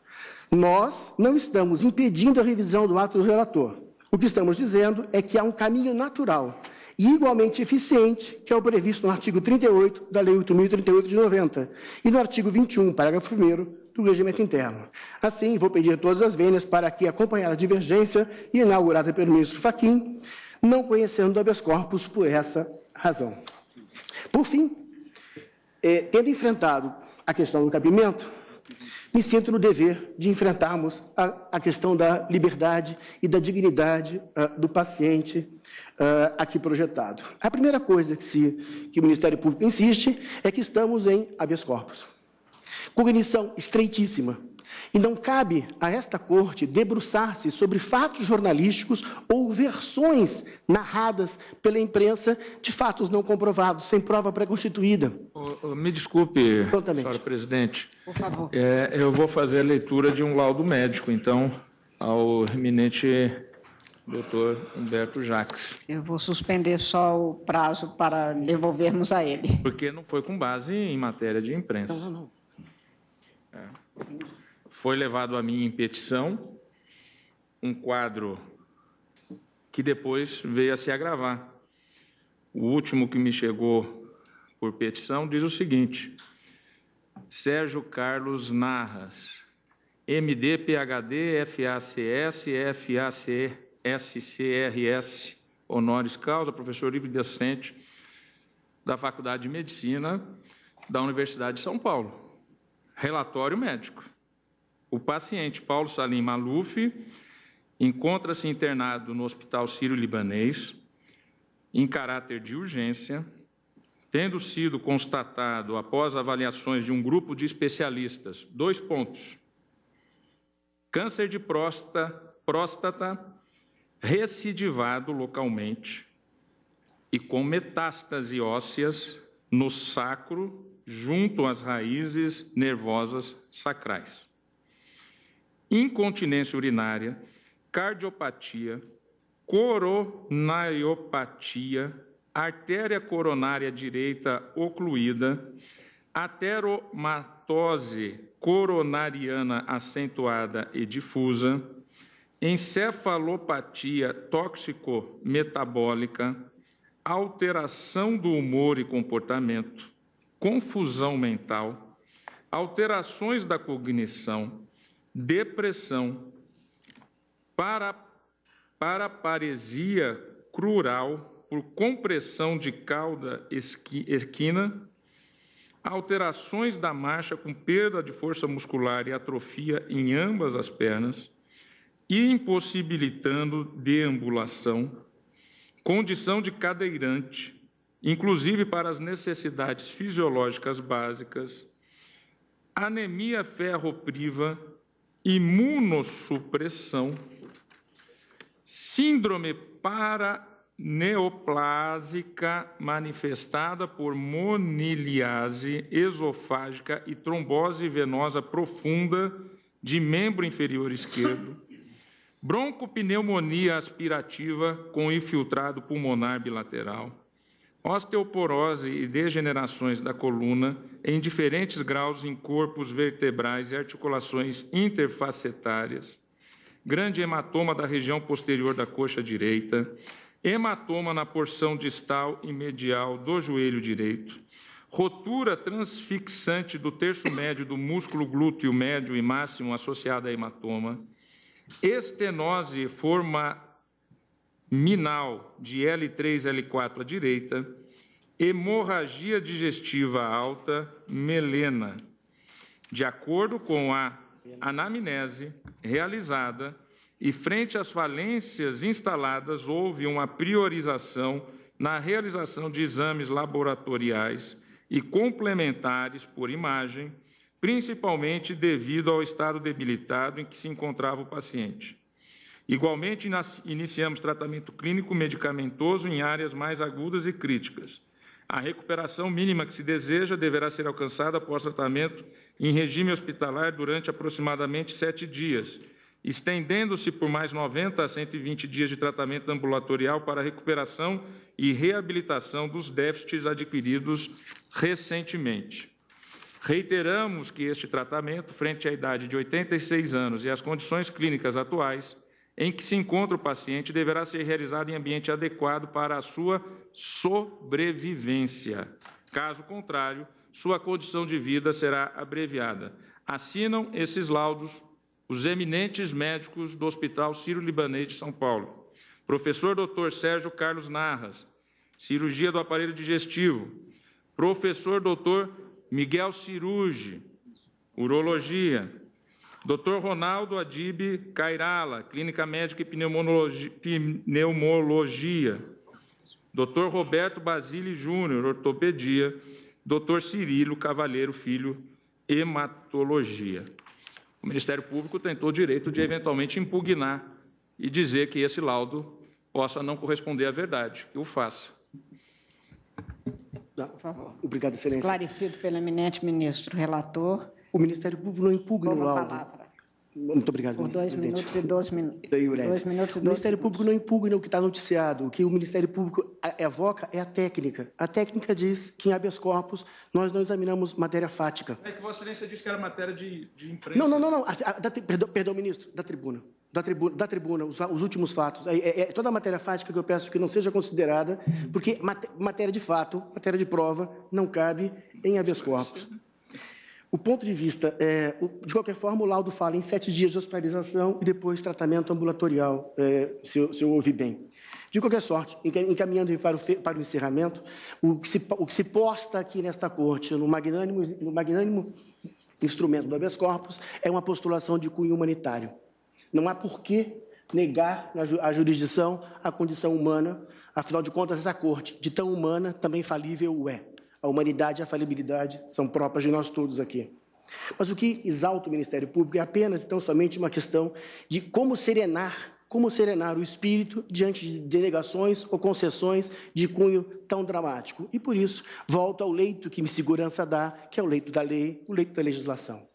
Nós não estamos impedindo a revisão do ato do relator. O que estamos dizendo é que há um caminho natural e igualmente eficiente, que é o previsto no artigo 38 da Lei 8.038 de 90 e no artigo 21, parágrafo 1º, do Regimento Interno. Assim, vou pedir todas as vênias para aqui acompanhar a divergência inaugurada pelo ministro Fachin, não conhecendo o habeas corpus por essa razão. Por fim, tendo enfrentado a questão do cabimento, me sinto no dever de enfrentarmos a questão da liberdade e da dignidade do paciente aqui projetado. A primeira coisa que o Ministério Público insiste é que estamos em habeas corpus. Cognição estreitíssima. E não cabe a esta Corte debruçar-se sobre fatos jornalísticos ou versões narradas pela imprensa de fatos não comprovados, sem prova pré-constituída. Me desculpe, senhora presidente. Por favor. Eu vou fazer a leitura de um laudo médico, então, ao eminente doutor Humberto Jacques. Eu vou suspender só o prazo para devolvermos a ele. Porque não foi com base em matéria de imprensa. Não. Foi levado a mim em petição um quadro que depois veio a se agravar. O último que me chegou por petição diz o seguinte: Sérgio Carlos Narras, MD, PhD, FACS, FACSCRS, honoris causa, professor livre docente da Faculdade de Medicina da Universidade de São Paulo. Relatório médico. O paciente Paulo Salim Maluf encontra-se internado no Hospital Sírio-Libanês em caráter de urgência, tendo sido constatado, após avaliações de um grupo de especialistas, 2 pontos: câncer de próstata recidivado localmente e com metástase ósseas no sacro, junto às raízes nervosas sacrais. Incontinência urinária, cardiopatia, coronariopatia, artéria coronária direita ocluída, ateromatose coronariana acentuada e difusa, encefalopatia tóxico-metabólica, alteração do humor e comportamento, confusão mental, alterações da cognição, depressão, paraparesia crural por compressão de cauda equina, alterações da marcha com perda de força muscular e atrofia em ambas as pernas, impossibilitando deambulação, condição de cadeirante, inclusive para as necessidades fisiológicas básicas, anemia ferropriva, imunossupressão, síndrome paraneoplásica manifestada por moniliase esofágica e trombose venosa profunda de membro inferior esquerdo, broncopneumonia aspirativa com infiltrado pulmonar bilateral, osteoporose e degenerações da coluna em diferentes graus em corpos vertebrais e articulações interfacetárias, grande hematoma da região posterior da coxa direita, hematoma na porção distal e medial do joelho direito, rotura transfixante do terço médio do músculo glúteo médio e máximo associada a hematoma, estenose formaminal de L3, L4 à direita, hemorragia digestiva alta, melena. De acordo com a anamnese realizada e frente às falências instaladas, houve uma priorização na realização de exames laboratoriais e complementares por imagem, principalmente devido ao estado debilitado em que se encontrava o paciente. Igualmente, iniciamos tratamento clínico medicamentoso em áreas mais agudas e críticas. A recuperação mínima que se deseja deverá ser alcançada após tratamento em regime hospitalar durante aproximadamente 7 dias, estendendo-se por mais 90 a 120 dias de tratamento ambulatorial para a recuperação e reabilitação dos déficits adquiridos recentemente. Reiteramos que este tratamento, frente à idade de 86 anos e às condições clínicas atuais, em que se encontra o paciente, deverá ser realizado em ambiente adequado para a sua sobrevivência. Caso contrário, sua condição de vida será abreviada. Assinam esses laudos os eminentes médicos do Hospital Sírio-Libanês de São Paulo. Professor Dr. Sérgio Carlos Narras, cirurgia do aparelho digestivo. Professor Dr. Miguel Cirugi, urologia. Dr. Ronaldo Adib Cairala, clínica médica e pneumologia. Dr. Roberto Basile Júnior, ortopedia. Dr. Cirilo Cavalheiro Filho, hematologia. O Ministério Público tentou o direito de eventualmente impugnar e dizer que esse laudo possa não corresponder à verdade, que o faça. Por favor. Obrigado, Excelência. Esclarecido pelo eminente ministro relator. O Ministério Público não impugna o laudo. Palavra. Muito obrigado, por 2 minutos e 12 minutos. 2 minutos e 12 o Ministério Público não impugna o que está noticiado. O que o Ministério Público evoca é a técnica. A técnica diz que em habeas corpus nós não examinamos matéria fática. É que Vossa Excelência disse que era matéria de imprensa. Não. Perdão, ministro, da tribuna. Da tribuna, os últimos fatos. Toda a matéria fática que eu peço que não seja considerada, porque matéria de fato, matéria de prova, não cabe em habeas corpus. O ponto de vista, de qualquer forma, o laudo fala em 7 dias de hospitalização e depois tratamento ambulatorial, se eu ouvi bem. De qualquer sorte, encaminhando para o encerramento, o que se posta aqui nesta Corte, no magnânimo instrumento do habeas corpus, é uma postulação de cunho humanitário. Não há por que negar à jurisdição a condição humana, afinal de contas, essa Corte, de tão humana, também falível o é. A humanidade e a falibilidade são próprias de nós todos aqui. Mas o que exalta o Ministério Público é apenas, então, somente uma questão de como serenar o espírito diante de denegações ou concessões de cunho tão dramático. E, por isso, volto ao leito que segurança dá, que é o leito da lei, o leito da legislação.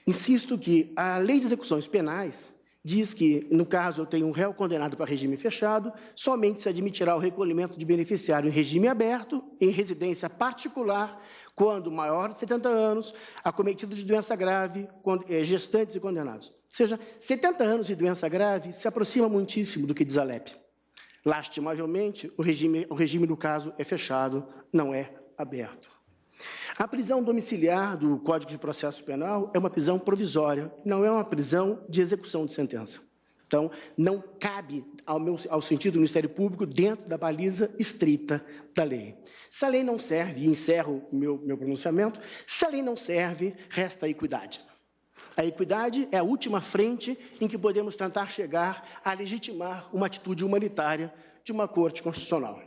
Insisto que a Lei de Execuções Penais diz que, no caso, eu tenho um réu condenado para regime fechado, somente se admitirá o recolhimento de beneficiário em regime aberto, em residência particular, quando maior de 70 anos, acometido de doença grave, gestantes e condenados. Ou seja, 70 anos de doença grave se aproxima muitíssimo do que diz a LEP. Lastimavelmente, o regime do caso é fechado, não é aberto. A prisão domiciliar do Código de Processo Penal é uma prisão provisória, não é uma prisão de execução de sentença. Então, não cabe, ao sentido do Ministério Público, dentro da baliza estrita da lei. Se a lei não serve, e encerro meu pronunciamento, se a lei não serve, resta a equidade. A equidade é a última frente em que podemos tentar chegar a legitimar uma atitude humanitária de uma Corte Constitucional.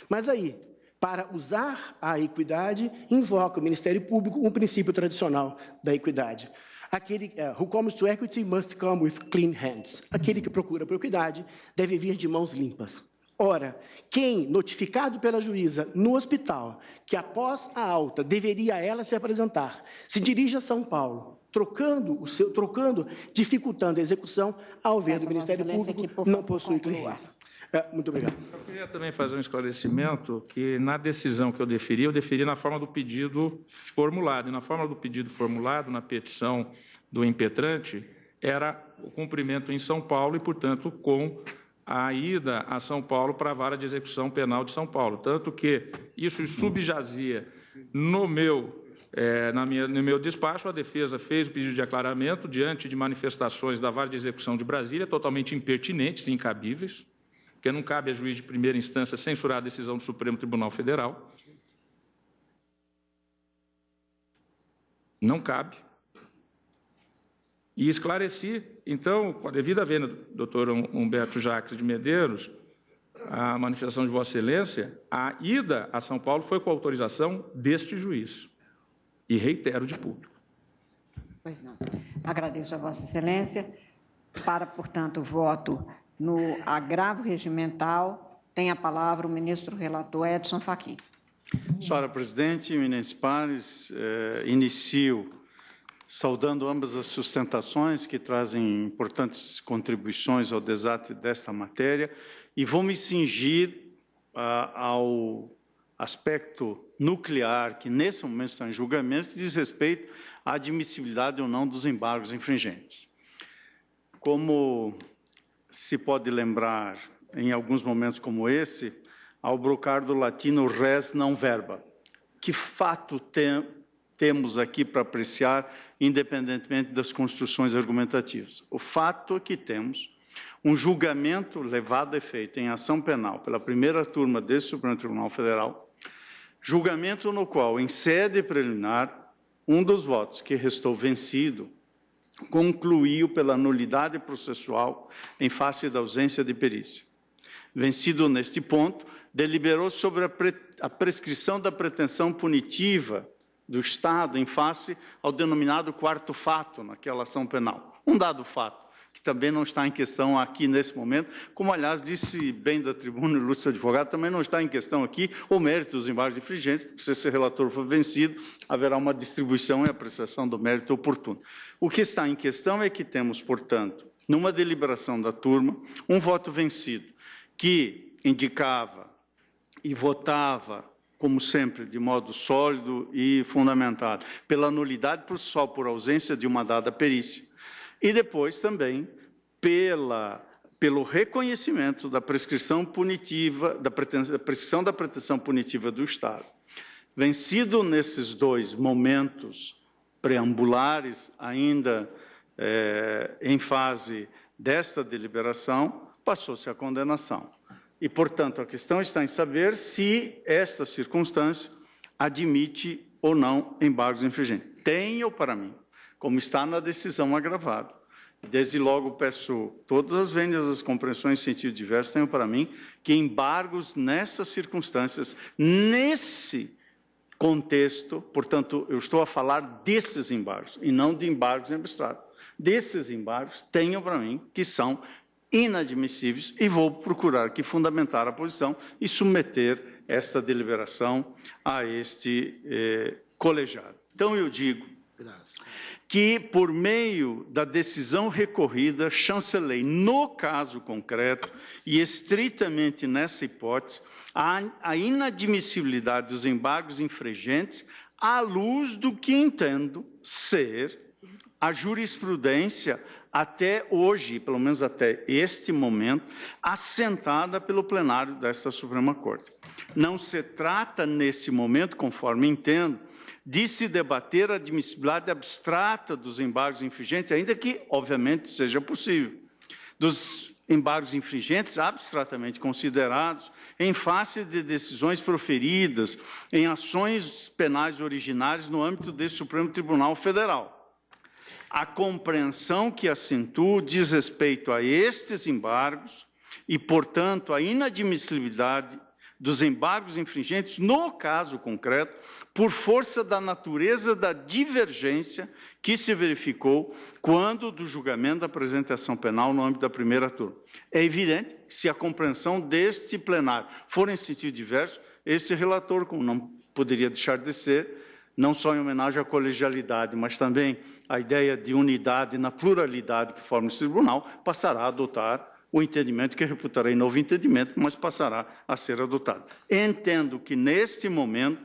Mas aí, para usar a equidade, invoca o Ministério Público um princípio tradicional da equidade. Aquele who comes to equity must come with clean hands. Aquele que procura por equidade deve vir de mãos limpas. Ora, quem, notificado pela juíza no hospital, que após a alta deveria ela se apresentar, se dirige a São Paulo, dificultando a execução, ao ver do Ministério Público, não possui clean hands. Muito obrigado. Eu queria também fazer um esclarecimento que, na decisão que eu deferi na forma do pedido formulado. E na forma do pedido formulado, na petição do impetrante, era o cumprimento em São Paulo e, portanto, com a ida a São Paulo para a Vara de Execução Penal de São Paulo. Tanto que isso subjazia no meu despacho, a defesa fez o pedido de aclaramento diante de manifestações da Vara de Execução de Brasília, totalmente impertinentes e incabíveis, porque não cabe a juiz de primeira instância censurar a decisão do Supremo Tribunal Federal. Não cabe. E esclareci, então, com a devida vênia do doutor Humberto Jacques de Medeiros, a manifestação de Vossa Excelência, a ida a São Paulo foi com autorização deste juiz. E reitero de público. Pois não. Agradeço a Vossa Excelência. Para, portanto, voto no agravo regimental, tem a palavra o ministro relator Edson Fachin. Senhora Presidente, eminentes pares, inicio saudando ambas as sustentações que trazem importantes contribuições ao debate desta matéria e vou me cingir ao aspecto nuclear que, nesse momento, está em julgamento, que diz respeito à admissibilidade ou não dos embargos infringentes. Como se pode lembrar, em alguns momentos como esse, ao brocar do latino res non verba. Que fato temos aqui para apreciar, independentemente das construções argumentativas? O fato é que temos um julgamento levado a efeito em ação penal pela primeira turma desse Supremo Tribunal Federal, julgamento no qual, em sede preliminar, um dos votos que restou vencido concluiu pela nulidade processual em face da ausência de perícia. Vencido neste ponto, deliberou sobre a prescrição da pretensão punitiva do Estado em face ao denominado quarto fato naquela ação penal. Um dado fato, que também não está em questão aqui nesse momento, como, aliás, disse bem da tribuna o ilustre advogado, também não está em questão aqui o mérito dos embargos infringentes, porque se esse relator for vencido, haverá uma distribuição e apreciação do mérito oportuno. O que está em questão é que temos, portanto, numa deliberação da turma, um voto vencido, que indicava e votava, como sempre, de modo sólido e fundamentado, pela nulidade processual por ausência de uma dada perícia, e depois também pelo reconhecimento da prescrição punitiva, da prescrição da pretensão punitiva do Estado. Vencido nesses dois momentos preambulares, ainda em fase desta deliberação, passou-se a condenação. E, portanto, a questão está em saber se esta circunstância admite ou não embargos infringentes. Tenho para mim, como está na decisão agravada. Desde logo peço todas as vênias, as compreensões em sentido diverso, tenho para mim que embargos nessas circunstâncias, nesse contexto, portanto, eu estou a falar desses embargos e não de embargos em abstrato. Desses embargos, tenho para mim que são inadmissíveis e vou procurar aqui fundamentar a posição e submeter esta deliberação a este colegiado. Então, eu digo que, por meio da decisão recorrida, chancelei, no caso concreto, e estritamente nessa hipótese, a inadmissibilidade dos embargos infringentes à luz do que entendo ser a jurisprudência até hoje, pelo menos até este momento, assentada pelo plenário desta Suprema Corte. Não se trata, nesse momento, conforme entendo, de se debater a admissibilidade abstrata dos embargos infringentes, ainda que, obviamente, seja possível. dos embargos infringentes, abstratamente considerados, em face de decisões proferidas em ações penais originárias no âmbito desse Supremo Tribunal Federal. A compreensão que acentuo diz respeito a estes embargos e, portanto, a inadmissibilidade dos embargos infringentes, no caso concreto, por força da natureza da divergência que se verificou quando do julgamento da presente ação penal no âmbito da primeira turma. É evidente que, se a compreensão deste plenário for em sentido diverso, esse relator, como não poderia deixar de ser, não só em homenagem à colegialidade, mas também à ideia de unidade na pluralidade que forma esse tribunal, passará a adotar o entendimento que reputarei novo entendimento, mas passará a ser adotado. Entendo que, neste momento,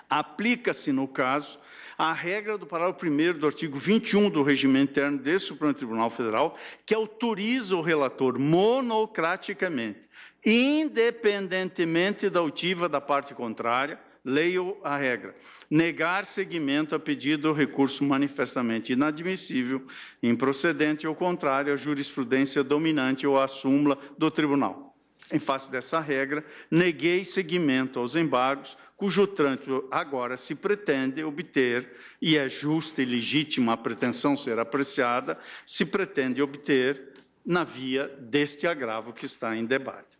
aplica-se, no caso, a regra do parágrafo 1º do artigo 21 do regimento interno desse Supremo Tribunal Federal, que autoriza o relator monocraticamente, independentemente da oitiva da parte contrária, leio a regra, negar seguimento a pedido ou recurso manifestamente inadmissível, improcedente ou contrário à jurisprudência dominante ou à súmula do tribunal. Em face dessa regra, neguei seguimento aos embargos, cujo trânsito agora se pretende obter, e é justa e legítima a pretensão ser apreciada, se pretende obter na via deste agravo que está em debate.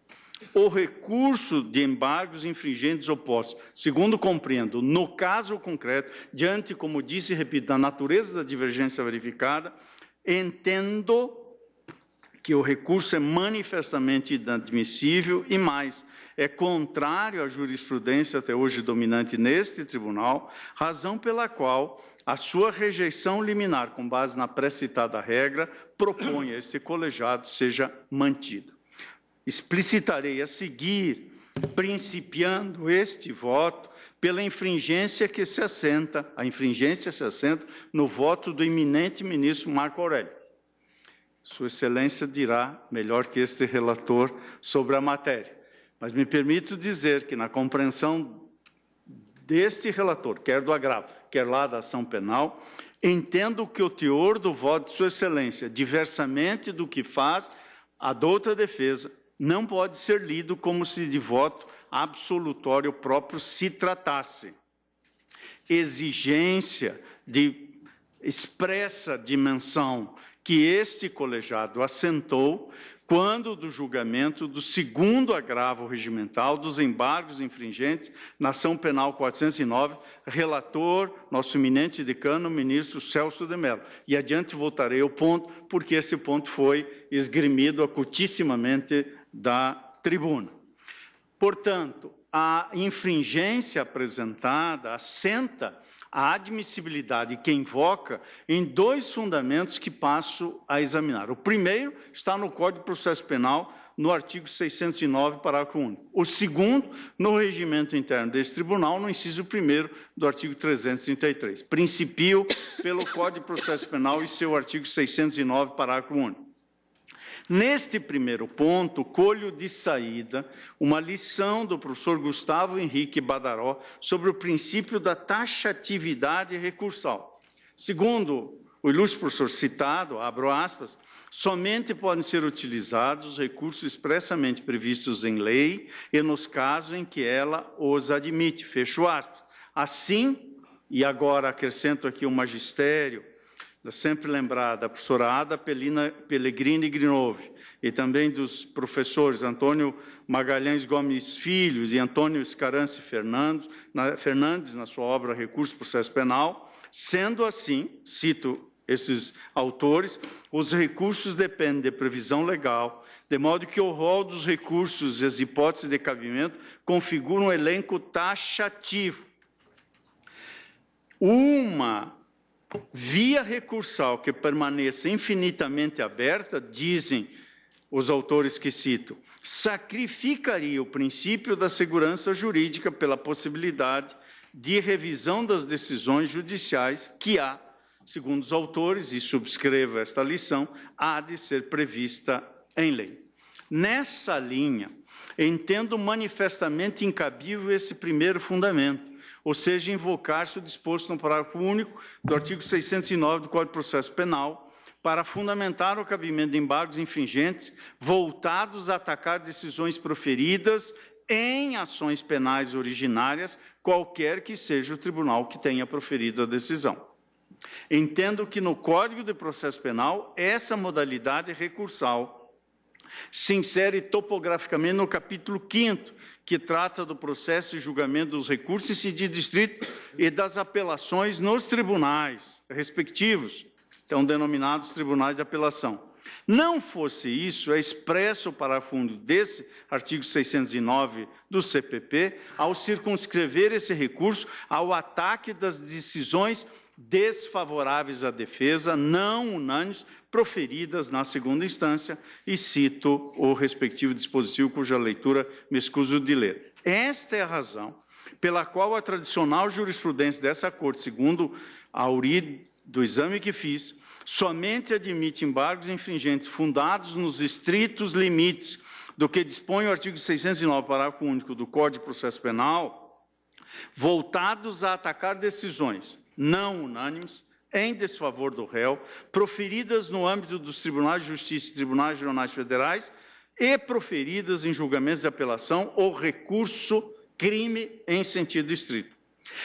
O recurso de embargos infringentes opostos, segundo compreendo, no caso concreto, diante, como disse e repito, da natureza da divergência verificada, entendo que o recurso é manifestamente inadmissível e mais, é contrário à jurisprudência até hoje dominante neste tribunal, razão pela qual a sua rejeição liminar, com base na pré-citada regra, propõe a este colegiado seja mantida. Explicitarei a seguir, principiando este voto, pela infringência que se assenta, a infringência se assenta no voto do eminente ministro Marco Aurélio. Sua Excelência dirá melhor que este relator sobre a matéria. Mas me permito dizer que, na compreensão deste relator, quer do agravo, quer lá da ação penal, entendo que o teor do voto de Sua Excelência, diversamente do que faz a douta defesa, não pode ser lido como se de voto absolutório próprio se tratasse. Exigência de expressa dimensão que este colegiado assentou quando do julgamento do segundo agravo regimental dos embargos infringentes na ação penal 409, relator, nosso eminente decano, ministro Celso de Mello. E adiante voltarei ao ponto, porque esse ponto foi esgrimido acutissimamente da tribuna. Portanto, a infringência apresentada assenta a admissibilidade que invoca em dois fundamentos que passo a examinar. O primeiro está no Código de Processo Penal, no artigo 609, parágrafo único. O segundo, no regimento interno desse tribunal, no inciso 1º do artigo 333. Principio pelo Código de Processo Penal e seu artigo 609, parágrafo único. Neste primeiro ponto, colho de saída uma lição do professor Gustavo Henrique Badaró sobre o princípio da taxatividade recursal. Segundo o ilustre professor citado, abro aspas, somente podem ser utilizados os recursos expressamente previstos em lei e nos casos em que ela os admite, fecho aspas. Assim, e agora acrescento aqui o magistério, da sempre lembrada professora Ada Pellegrini Grinove, e também dos professores Antônio Magalhães Gomes Filho e Antônio Escarance Fernandes, na sua obra Recurso Processo Penal. Sendo assim, cito esses autores, os recursos dependem de previsão legal, de modo que o rol dos recursos e as hipóteses de cabimento configuram um elenco taxativo. Uma via recursal que permaneça infinitamente aberta, dizem os autores que cito, sacrificaria o princípio da segurança jurídica pela possibilidade de revisão das decisões judiciais que há, segundo os autores, e subscrevo esta lição, há de ser prevista em lei. Nessa linha, entendo manifestamente incabível esse primeiro fundamento, ou seja, invocar-se o disposto no parágrafo único do artigo 609 do Código de Processo Penal, para fundamentar o cabimento de embargos infringentes voltados a atacar decisões proferidas em ações penais originárias, qualquer que seja o tribunal que tenha proferido a decisão. Entendo que no Código de Processo Penal, essa modalidade recursal se insere topograficamente no capítulo 5º, que trata do processo e julgamento dos recursos em sentido estrito e das apelações nos tribunais respectivos, então denominados tribunais de apelação. Não fosse isso, é expresso o parágrafo único desse artigo 609 do CPP, ao circunscrever esse recurso ao ataque das decisões desfavoráveis à defesa, não unânimes, proferidas na segunda instância, e cito o respectivo dispositivo cuja leitura me escuso de ler. Esta é a razão pela qual a tradicional jurisprudência dessa Corte, segundo a AURI do exame que fiz, somente admite embargos infringentes fundados nos estritos limites do que dispõe o artigo 609, parágrafo único do Código de Processo Penal, voltados a atacar decisões não unânimes, em desfavor do réu, proferidas no âmbito dos Tribunais de Justiça e Tribunais Regionais Federais e proferidas em julgamentos de apelação ou recurso crime em sentido estrito.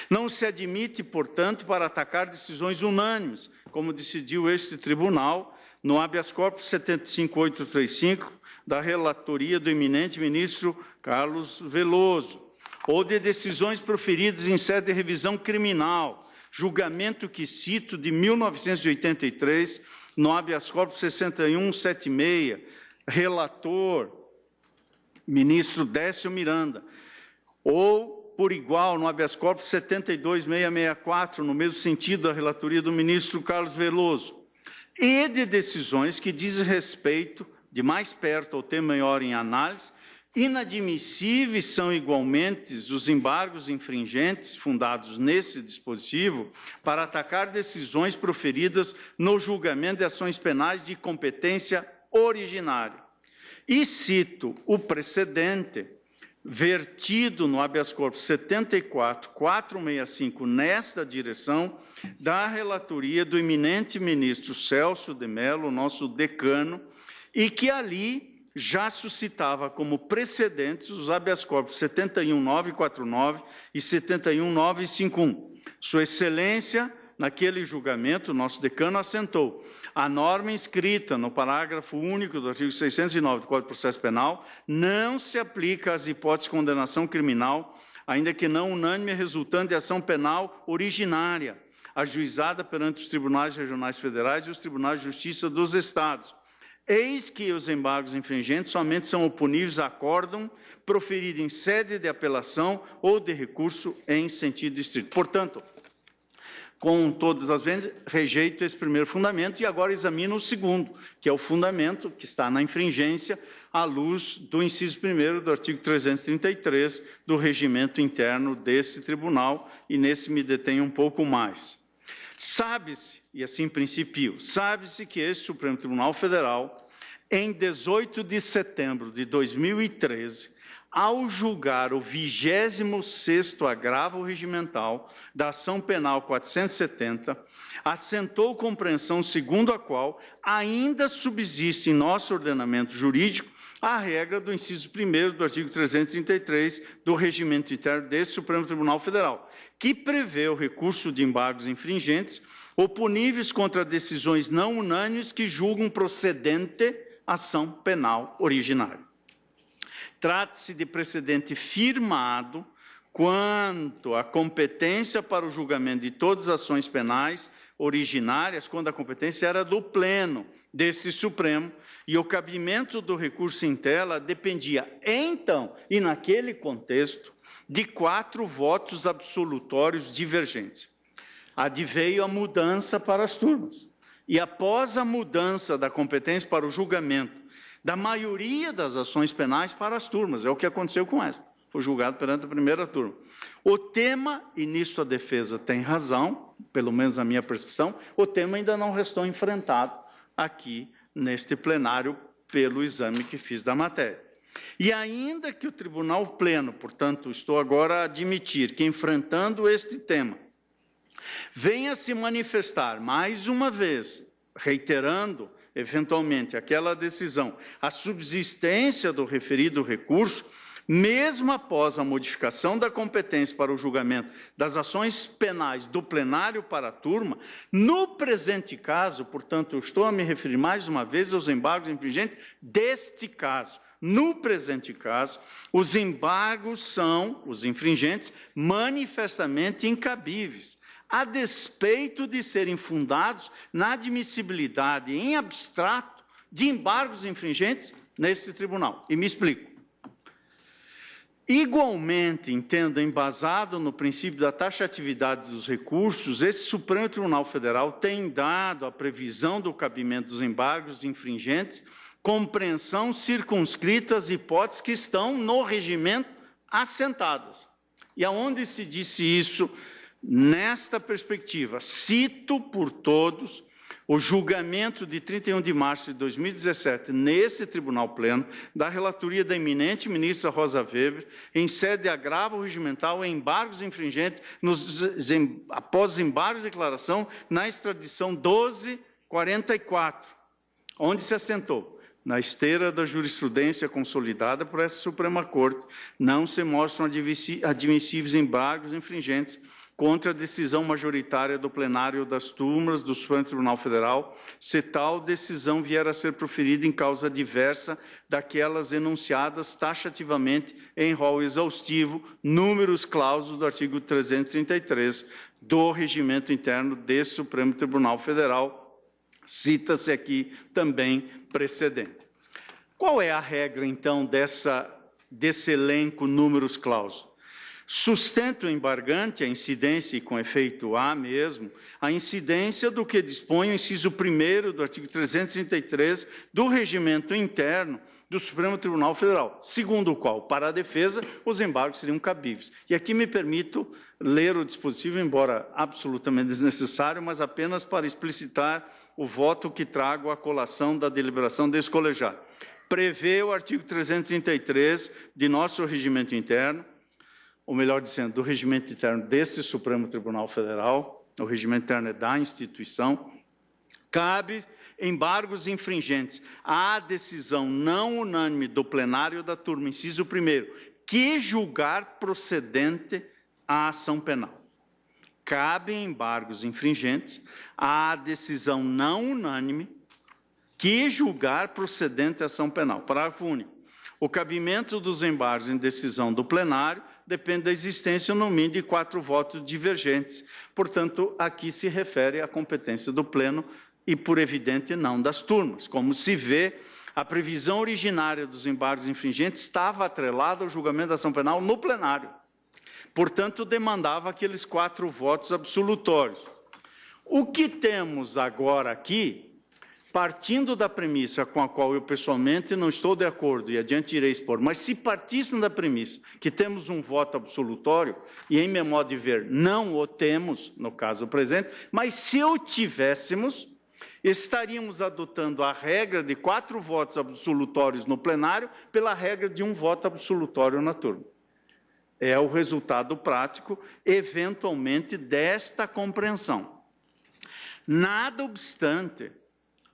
Não se admite, portanto, para atacar decisões unânimes, como decidiu este tribunal no habeas corpus 75835 da relatoria do eminente ministro Carlos Veloso, ou de decisões proferidas em sede de revisão criminal, julgamento que cito de 1983, no habeas corpus 6176, relator, ministro Décio Miranda, ou, por igual, no habeas corpus 72664, no mesmo sentido da relatoria do ministro Carlos Veloso, e de decisões que dizem respeito, de mais perto ao tema maior em análise, inadmissíveis são igualmente os embargos infringentes fundados nesse dispositivo para atacar decisões proferidas no julgamento de ações penais de competência originária. E cito o precedente vertido no habeas corpus 74465 nesta direção da relatoria do eminente ministro Celso de Mello, nosso decano, e que ali já suscitava como precedentes os habeas corpus 71949 e 71951. Sua Excelência, naquele julgamento, nosso decano assentou: a norma inscrita no parágrafo único do artigo 609 do Código de Processo Penal não se aplica às hipóteses de condenação criminal, ainda que não unânime, resultante de ação penal originária, ajuizada perante os tribunais regionais federais e os tribunais de justiça dos estados. Eis que os embargos infringentes somente são oponíveis a acórdão proferido em sede de apelação ou de recurso em sentido estrito. Portanto, com todas as vezes, rejeito esse primeiro fundamento e agora examino o segundo, que é o fundamento que está na infringência à luz do inciso 1º do artigo 333 do regimento interno desse tribunal, e nesse me detenho um pouco mais. Sabe-se, e assim principio, sabe-se que este Supremo Tribunal Federal, em 18 de setembro de 2013, ao julgar o 26º agravo regimental da ação penal 470, assentou compreensão segundo a qual ainda subsiste em nosso ordenamento jurídico a regra do inciso 1º do artigo 333 do regimento interno desse Supremo Tribunal Federal, que prevê o recurso de embargos infringentes oponíveis contra decisões não unânimes que julgam procedente ação penal originária. Trata-se de precedente firmado quanto à competência para o julgamento de todas as ações penais originárias, quando a competência era do Pleno desse Supremo, e o cabimento do recurso em tela dependia, então, e naquele contexto, de 4 votos absolutórios divergentes. Adveio a mudança para as turmas. E após a mudança da competência para o julgamento da maioria das ações penais para as turmas, é o que aconteceu com essa, foi julgado perante a primeira turma. O tema, e nisso a defesa tem razão, pelo menos na minha percepção, o tema ainda não restou enfrentado aqui neste plenário pelo exame que fiz da matéria. E ainda que o Tribunal Pleno, portanto, estou agora a admitir que, enfrentando este tema, venha se manifestar, mais uma vez, reiterando, eventualmente, aquela decisão, a subsistência do referido recurso, mesmo após a modificação da competência para o julgamento das ações penais do plenário para a turma, no presente caso, portanto, eu estou a me referir mais uma vez aos embargos infringentes deste caso. No presente caso, os embargos são, os infringentes, manifestamente incabíveis, a despeito de serem fundados na admissibilidade em abstrato de embargos infringentes nesse tribunal. E me explico. Igualmente, entendo, embasado no princípio da taxatividade dos recursos, esse Supremo Tribunal Federal tem dado a previsão do cabimento dos embargos infringentes compreensão circunscrita às hipóteses que estão no regimento assentadas. E aonde se disse isso? Nesta perspectiva, cito por todos o julgamento de 31 de março de 2017, nesse Tribunal Pleno, da relatoria da eminente ministra Rosa Weber, em sede de agravo regimental em embargos infringentes, após embargos de declaração, na extradição 1244, onde se assentou: na esteira da jurisprudência consolidada por essa Suprema Corte, não se mostram admissíveis embargos infringentes contra a decisão majoritária do plenário das turmas do Supremo Tribunal Federal, se tal decisão vier a ser proferida em causa diversa daquelas enunciadas taxativamente em rol exaustivo, números clausos do artigo 333 do Regimento Interno desse Supremo Tribunal Federal. Cita-se aqui também precedente. Qual é a regra, então, desse elenco números clausos? Sustenta o embargante a incidência, e com efeito há mesmo, a incidência do que dispõe o inciso 1º do artigo 333 do Regimento Interno do Supremo Tribunal Federal, segundo o qual, para a defesa, os embargos seriam cabíveis. E aqui me permito ler o dispositivo, embora absolutamente desnecessário, mas apenas para explicitar o voto que trago à colação da deliberação desse colegiado. Prevê o artigo 333 de nosso Regimento Interno, ou melhor dizendo, do Regimento Interno desse Supremo Tribunal Federal, o Regimento Interno é da instituição, cabe embargos infringentes à decisão não unânime do plenário da turma, inciso 1º, que julgar procedente a ação penal. Cabem embargos infringentes à decisão não unânime que julgar procedente a ação penal. Parágrafo único. O cabimento dos embargos em decisão do plenário depende da existência, no mínimo, de 4 votos divergentes. Portanto, aqui se refere à competência do Pleno e, por evidente, não das turmas. Como se vê, a previsão originária dos embargos infringentes estava atrelada ao julgamento da ação penal no plenário. Portanto, demandava aqueles 4 votos absolutórios. O que temos agora aqui, partindo da premissa com a qual eu pessoalmente não estou de acordo e adiante irei expor, mas se partíssemos da premissa que temos um voto absolutório, e em meu modo de ver não o temos, no caso presente, mas se o tivéssemos, estaríamos adotando a regra de 4 votos absolutórios no plenário pela regra de 1 voto absolutório na turma. É o resultado prático, eventualmente, desta compreensão. Nada obstante,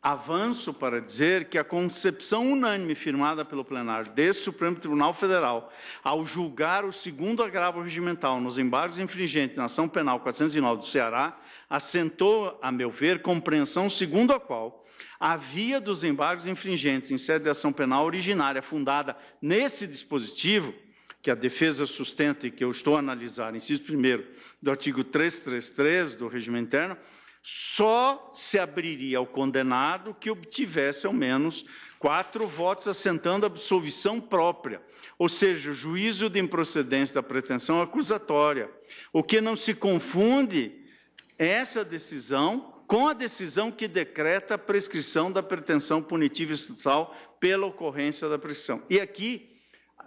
avanço para dizer que a concepção unânime firmada pelo plenário desse Supremo Tribunal Federal, ao julgar o 2º agravo regimental nos embargos infringentes na ação penal 409 do Ceará, assentou, a meu ver, compreensão segundo a qual a via dos embargos infringentes em sede de ação penal originária fundada nesse dispositivo, que a defesa sustenta e que eu estou a analisar, inciso 1º do artigo 333 do Regimento Interno, só se abriria ao condenado que obtivesse ao menos 4 votos assentando a absolvição própria, ou seja, o juízo de improcedência da pretensão acusatória, o que não se confunde essa decisão com a decisão que decreta a prescrição da pretensão punitiva estatal pela ocorrência da prescrição. E aqui,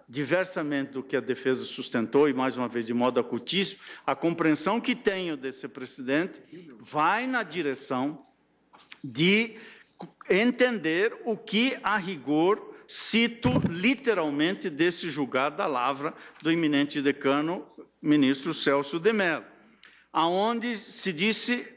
diversamente do que a defesa sustentou, e mais uma vez de modo acutíssimo, a compreensão que tenho desse precedente vai na direção de entender o que, a rigor, cito literalmente desse julgado da lavra do eminente decano, ministro Celso de Mello, aonde se disse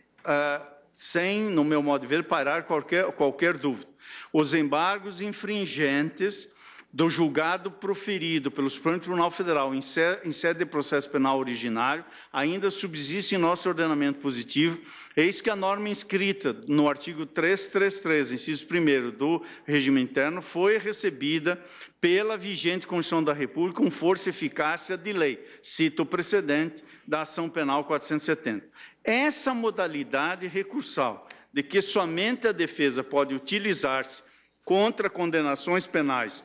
sem, no meu modo de ver, parar qualquer dúvida. Os embargos infringentes do julgado proferido pelo Supremo Tribunal Federal em sede de processo penal originário ainda subsiste em nosso ordenamento positivo, eis que a norma inscrita no artigo 333, inciso 1º do regime interno, foi recebida pela vigente Constituição da República com força e eficácia de lei. Cito o precedente da ação penal 470. Essa modalidade recursal, de que somente a defesa pode utilizar-se contra condenações penais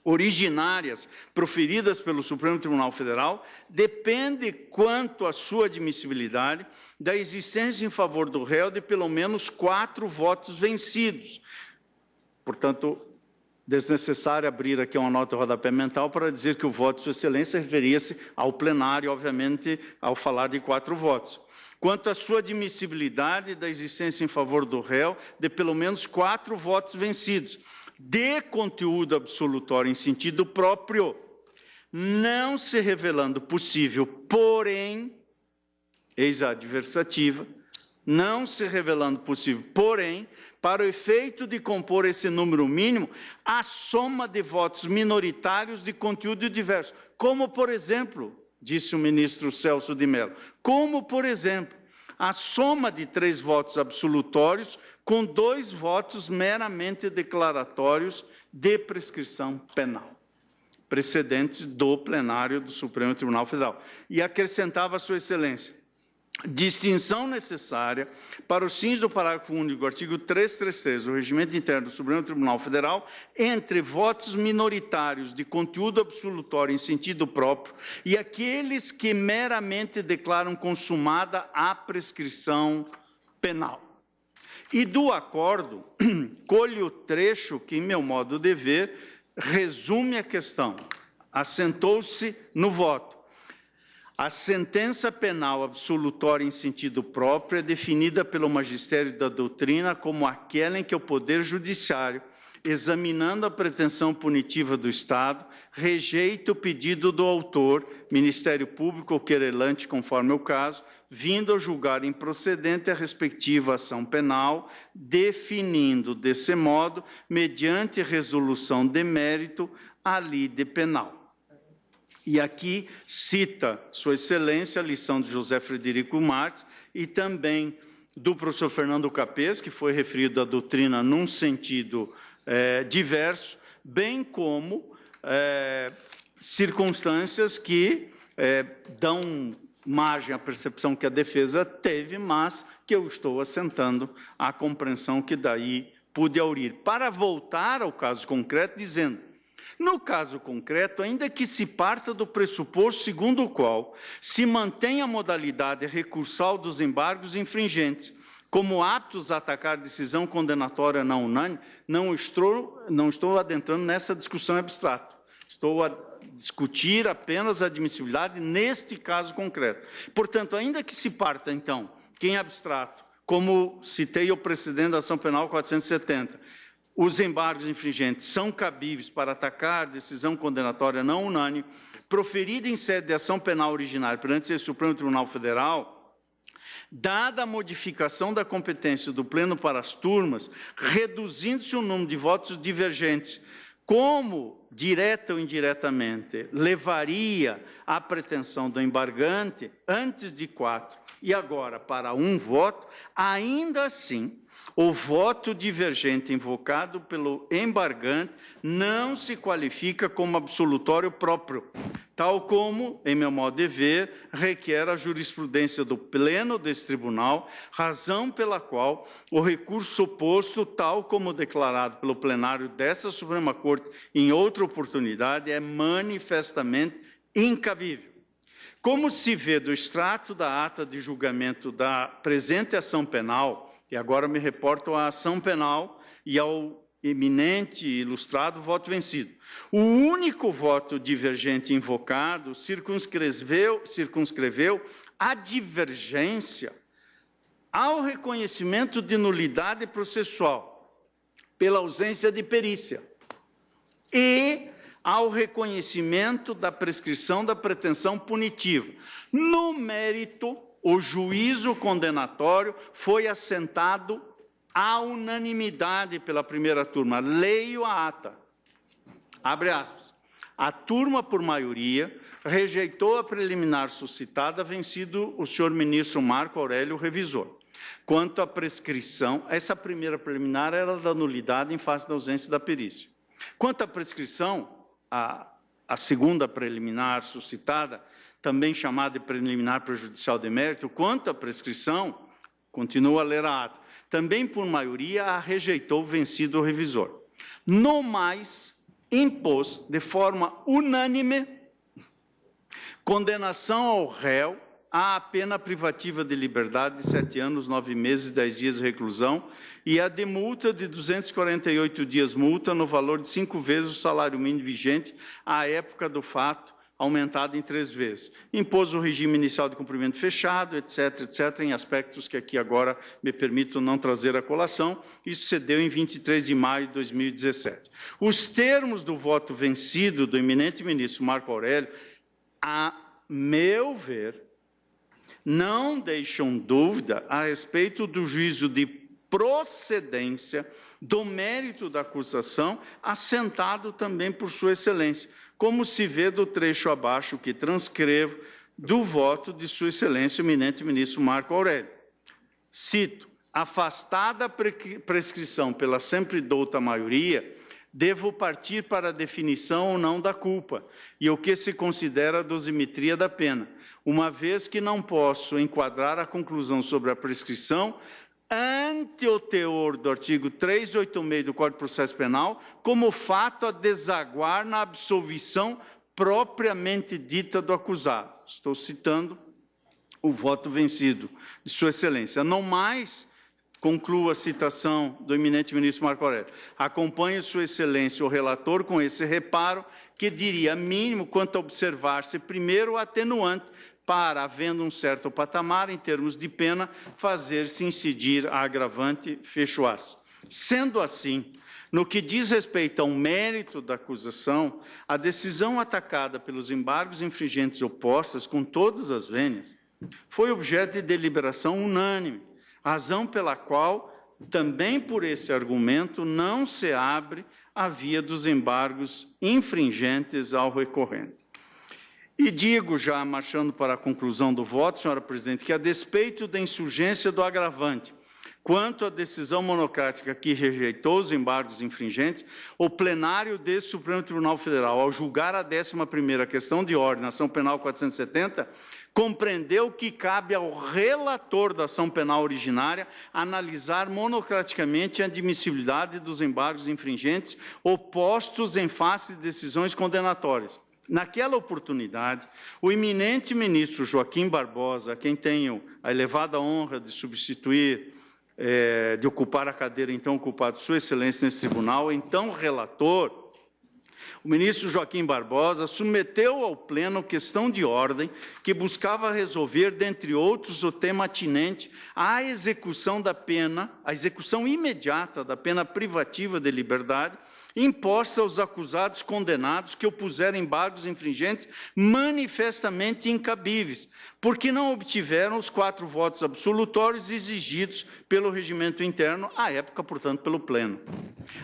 originárias proferidas pelo Supremo Tribunal Federal, depende, quanto à sua admissibilidade, da existência em favor do réu de pelo menos 4 votos vencidos. Portanto, desnecessário abrir aqui uma nota de rodapé mental para dizer que o voto de Sua Excelência referia-se ao plenário, obviamente, ao falar de 4 votos. Quanto à sua admissibilidade da existência em favor do réu de pelo menos 4 votos vencidos, de conteúdo absolutório em sentido próprio, não se revelando possível, porém, eis a adversativa, não se revelando possível, porém, para o efeito de compor esse número mínimo, a soma de votos minoritários de conteúdo diverso, como, por exemplo, disse o ministro Celso de Mello, como, por exemplo, a soma de 3 votos absolutórios com 2 votos meramente declaratórios de prescrição penal, precedentes do plenário do Supremo Tribunal Federal. E acrescentava a Sua Excelência, distinção necessária para os fins do parágrafo único do artigo 333 do Regimento Interno do Supremo Tribunal Federal entre votos minoritários de conteúdo absolutório em sentido próprio e aqueles que meramente declaram consumada a prescrição penal. E do acordo, colho o trecho que, em meu modo de ver, resume a questão. Assentou-se no voto. A sentença penal absolutória em sentido próprio é definida pelo magistério da doutrina como aquela em que o Poder Judiciário, examinando a pretensão punitiva do Estado, rejeita o pedido do autor, Ministério Público ou querelante, conforme o caso, vindo a julgar improcedente a respectiva ação penal, definindo, desse modo, mediante resolução de mérito, a lide penal. E aqui cita Sua Excelência a lição de José Frederico Marques e também do professor Fernando Capês, que foi referido à doutrina num sentido diverso, bem como circunstâncias que dão margem à percepção que a defesa teve, mas que eu estou assentando à compreensão que daí pude aurir. Para voltar ao caso concreto, dizendo, no caso concreto, ainda que se parta do pressuposto segundo o qual se mantém a modalidade recursal dos embargos infringentes, como aptos a atacar decisão condenatória não unânime, não estou adentrando nessa discussão abstrata. Estou a discutir apenas a admissibilidade neste caso concreto. Portanto, ainda que se parta, então, que em abstrato, como citei o precedente da ação penal 470, os embargos infringentes são cabíveis para atacar decisão condenatória não unânime, proferida em sede de ação penal originária perante o Supremo Tribunal Federal, dada a modificação da competência do Pleno para as turmas, reduzindo-se o número de votos divergentes, como, direta ou indiretamente, levaria à pretensão do embargante antes de 4 e agora para 1 voto, ainda assim, o voto divergente invocado pelo embargante não se qualifica como absolutório próprio, tal como, em meu modo de ver, requer a jurisprudência do Pleno desse tribunal, razão pela qual o recurso oposto, tal como declarado pelo plenário dessa Suprema Corte em outra oportunidade, é manifestamente incabível. Como se vê do extrato da ata de julgamento da presente ação penal, e agora me reporto à ação penal e ao eminente e ilustrado voto vencido. O único voto divergente invocado circunscreveu a divergência ao reconhecimento de nulidade processual pela ausência de perícia e ao reconhecimento da prescrição da pretensão punitiva. No mérito, o juízo condenatório foi assentado à unanimidade pela primeira turma. Leio a ata. Abre aspas. A turma, por maioria, rejeitou a preliminar suscitada, vencido o senhor ministro Marco Aurélio, revisor. Quanto à prescrição, essa primeira preliminar era da nulidade em face da ausência da perícia. Quanto à prescrição, a segunda preliminar suscitada, também chamada de preliminar prejudicial de mérito, quanto à prescrição, continua a ler a ata, também por maioria a rejeitou o vencido revisor. No mais, impôs de forma unânime condenação ao réu à pena privativa de liberdade de 7 anos, 9 meses e 10 dias de reclusão e a de multa de 248 dias multa no valor de 5 vezes o salário mínimo vigente à época do fato, aumentado em 3 vezes. Impôs o regime inicial de cumprimento fechado, etc., etc., em aspectos que aqui agora me permito não trazer à colação. Isso se deu em 23 de maio de 2017. Os termos do voto vencido do eminente ministro Marco Aurélio, a meu ver, não deixam dúvida a respeito do juízo de procedência do mérito da acusação, assentado também por Sua Excelência, como se vê do trecho abaixo que transcrevo do voto de Sua Excelência, o eminente ministro Marco Aurélio. Cito, afastada a prescrição pela sempre douta maioria, devo partir para a definição ou não da culpa, e o que se considera a dosimetria da pena, uma vez que não posso enquadrar a conclusão sobre a prescrição ante o teor do artigo 386 do Código de Processo Penal, como fato a desaguar na absolvição propriamente dita do acusado. Estou citando o voto vencido de Sua Excelência. Não mais, concluo a citação do eminente ministro Marco Aurélio, acompanhe Sua Excelência o relator com esse reparo, que diria mínimo quanto a observar-se primeiro o atenuante, para, havendo um certo patamar em termos de pena, fazer-se incidir a agravante, fecho aspas. Sendo assim, no que diz respeito ao mérito da acusação, a decisão atacada pelos embargos infringentes opostas, com todas as vênias, foi objeto de deliberação unânime, razão pela qual, também por esse argumento, não se abre a via dos embargos infringentes ao recorrente. E digo, já marchando para a conclusão do voto, senhora presidente, que a despeito da insurgência do agravante, quanto à decisão monocrática que rejeitou os embargos infringentes, o plenário desse Supremo Tribunal Federal, ao julgar a 11ª questão de ordem, na ação penal 470, compreendeu que cabe ao relator da ação penal originária analisar monocraticamente a admissibilidade dos embargos infringentes opostos em face de decisões condenatórias. Naquela oportunidade, o eminente ministro Joaquim Barbosa, a quem tenho a elevada honra de substituir, de ocupar a cadeira então ocupada de Sua Excelência nesse tribunal, então relator, o ministro Joaquim Barbosa submeteu ao Pleno questão de ordem que buscava resolver, dentre outros, o tema atinente à execução da pena, a execução imediata da pena privativa de liberdade, imposta aos acusados condenados que opuseram embargos infringentes manifestamente incabíveis, porque não obtiveram os 4 votos absolutórios exigidos pelo regimento interno, à época, portanto, pelo Pleno.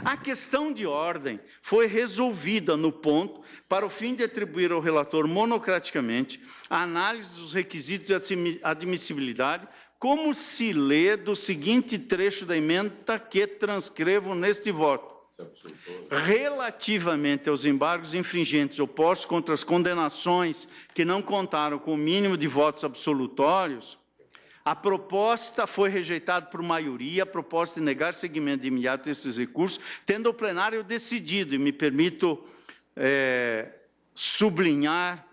A questão de ordem foi resolvida no ponto para o fim de atribuir ao relator monocraticamente a análise dos requisitos de admissibilidade, como se lê do seguinte trecho da emenda que transcrevo neste voto. Relativamente aos embargos infringentes opostos contra as condenações que não contaram com o mínimo de votos absolutórios, a proposta foi rejeitada por maioria, a proposta de negar seguimento de imediato a esses recursos, tendo o plenário decidido, e me permito sublinhar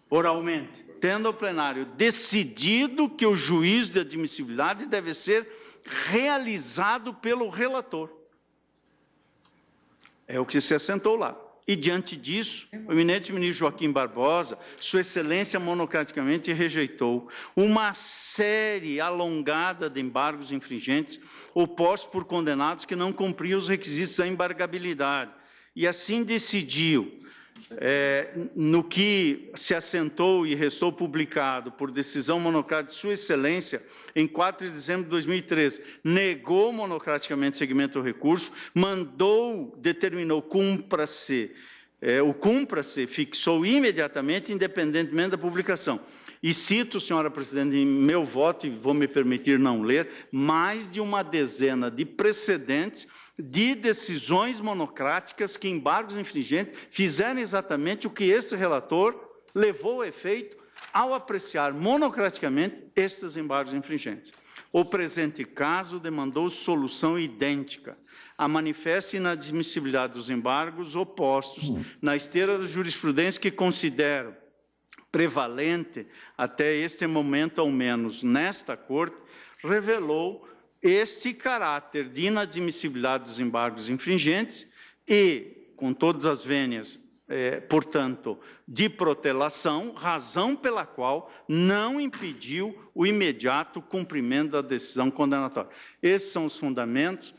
oralmente, tendo o plenário decidido que o juízo de admissibilidade deve ser realizado pelo relator. É o que se assentou lá. E, diante disso, o eminente ministro Joaquim Barbosa, Sua Excelência monocraticamente rejeitou uma série alongada de embargos infringentes opostos por condenados que não cumpriam os requisitos da embargabilidade. E assim decidiu no que se assentou e restou publicado por decisão monocrática de Sua Excelência, em 4 de dezembro de 2013, negou monocraticamente seguimento ao recurso, determinou cumpra-se, o cumpra-se fixou imediatamente, independentemente da publicação. E cito, senhora presidente, em meu voto, e vou me permitir não ler, mais de uma dezena de precedentes de decisões monocráticas que embargos infringentes fizeram exatamente o que este relator levou a efeito ao apreciar monocraticamente estes embargos infringentes. O presente caso demandou solução idêntica. A manifesta inadmissibilidade dos embargos opostos na esteira da jurisprudência que considero prevalente até este momento, ao menos nesta Corte, revelou este caráter de inadmissibilidade dos embargos infringentes e, com todas as vênias, portanto, de protelação, razão pela qual não impediu o imediato cumprimento da decisão condenatória. Esses são os fundamentos.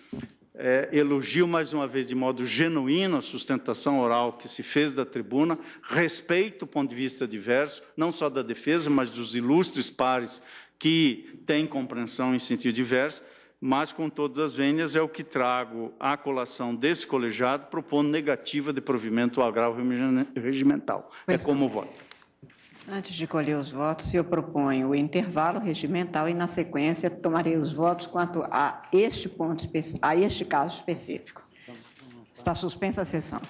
Elogio mais uma vez de modo genuíno a sustentação oral que se fez da tribuna, respeito o ponto de vista diverso, não só da defesa, mas dos ilustres pares que têm compreensão em sentido diverso, mas com todas as vênias é o que trago à colação desse colegiado, propondo negativa de provimento ao agravo regimental. É como voto. Antes de colher os votos, eu proponho o intervalo regimental e, na sequência, tomarei os votos quanto a este caso específico. Está suspensa a sessão.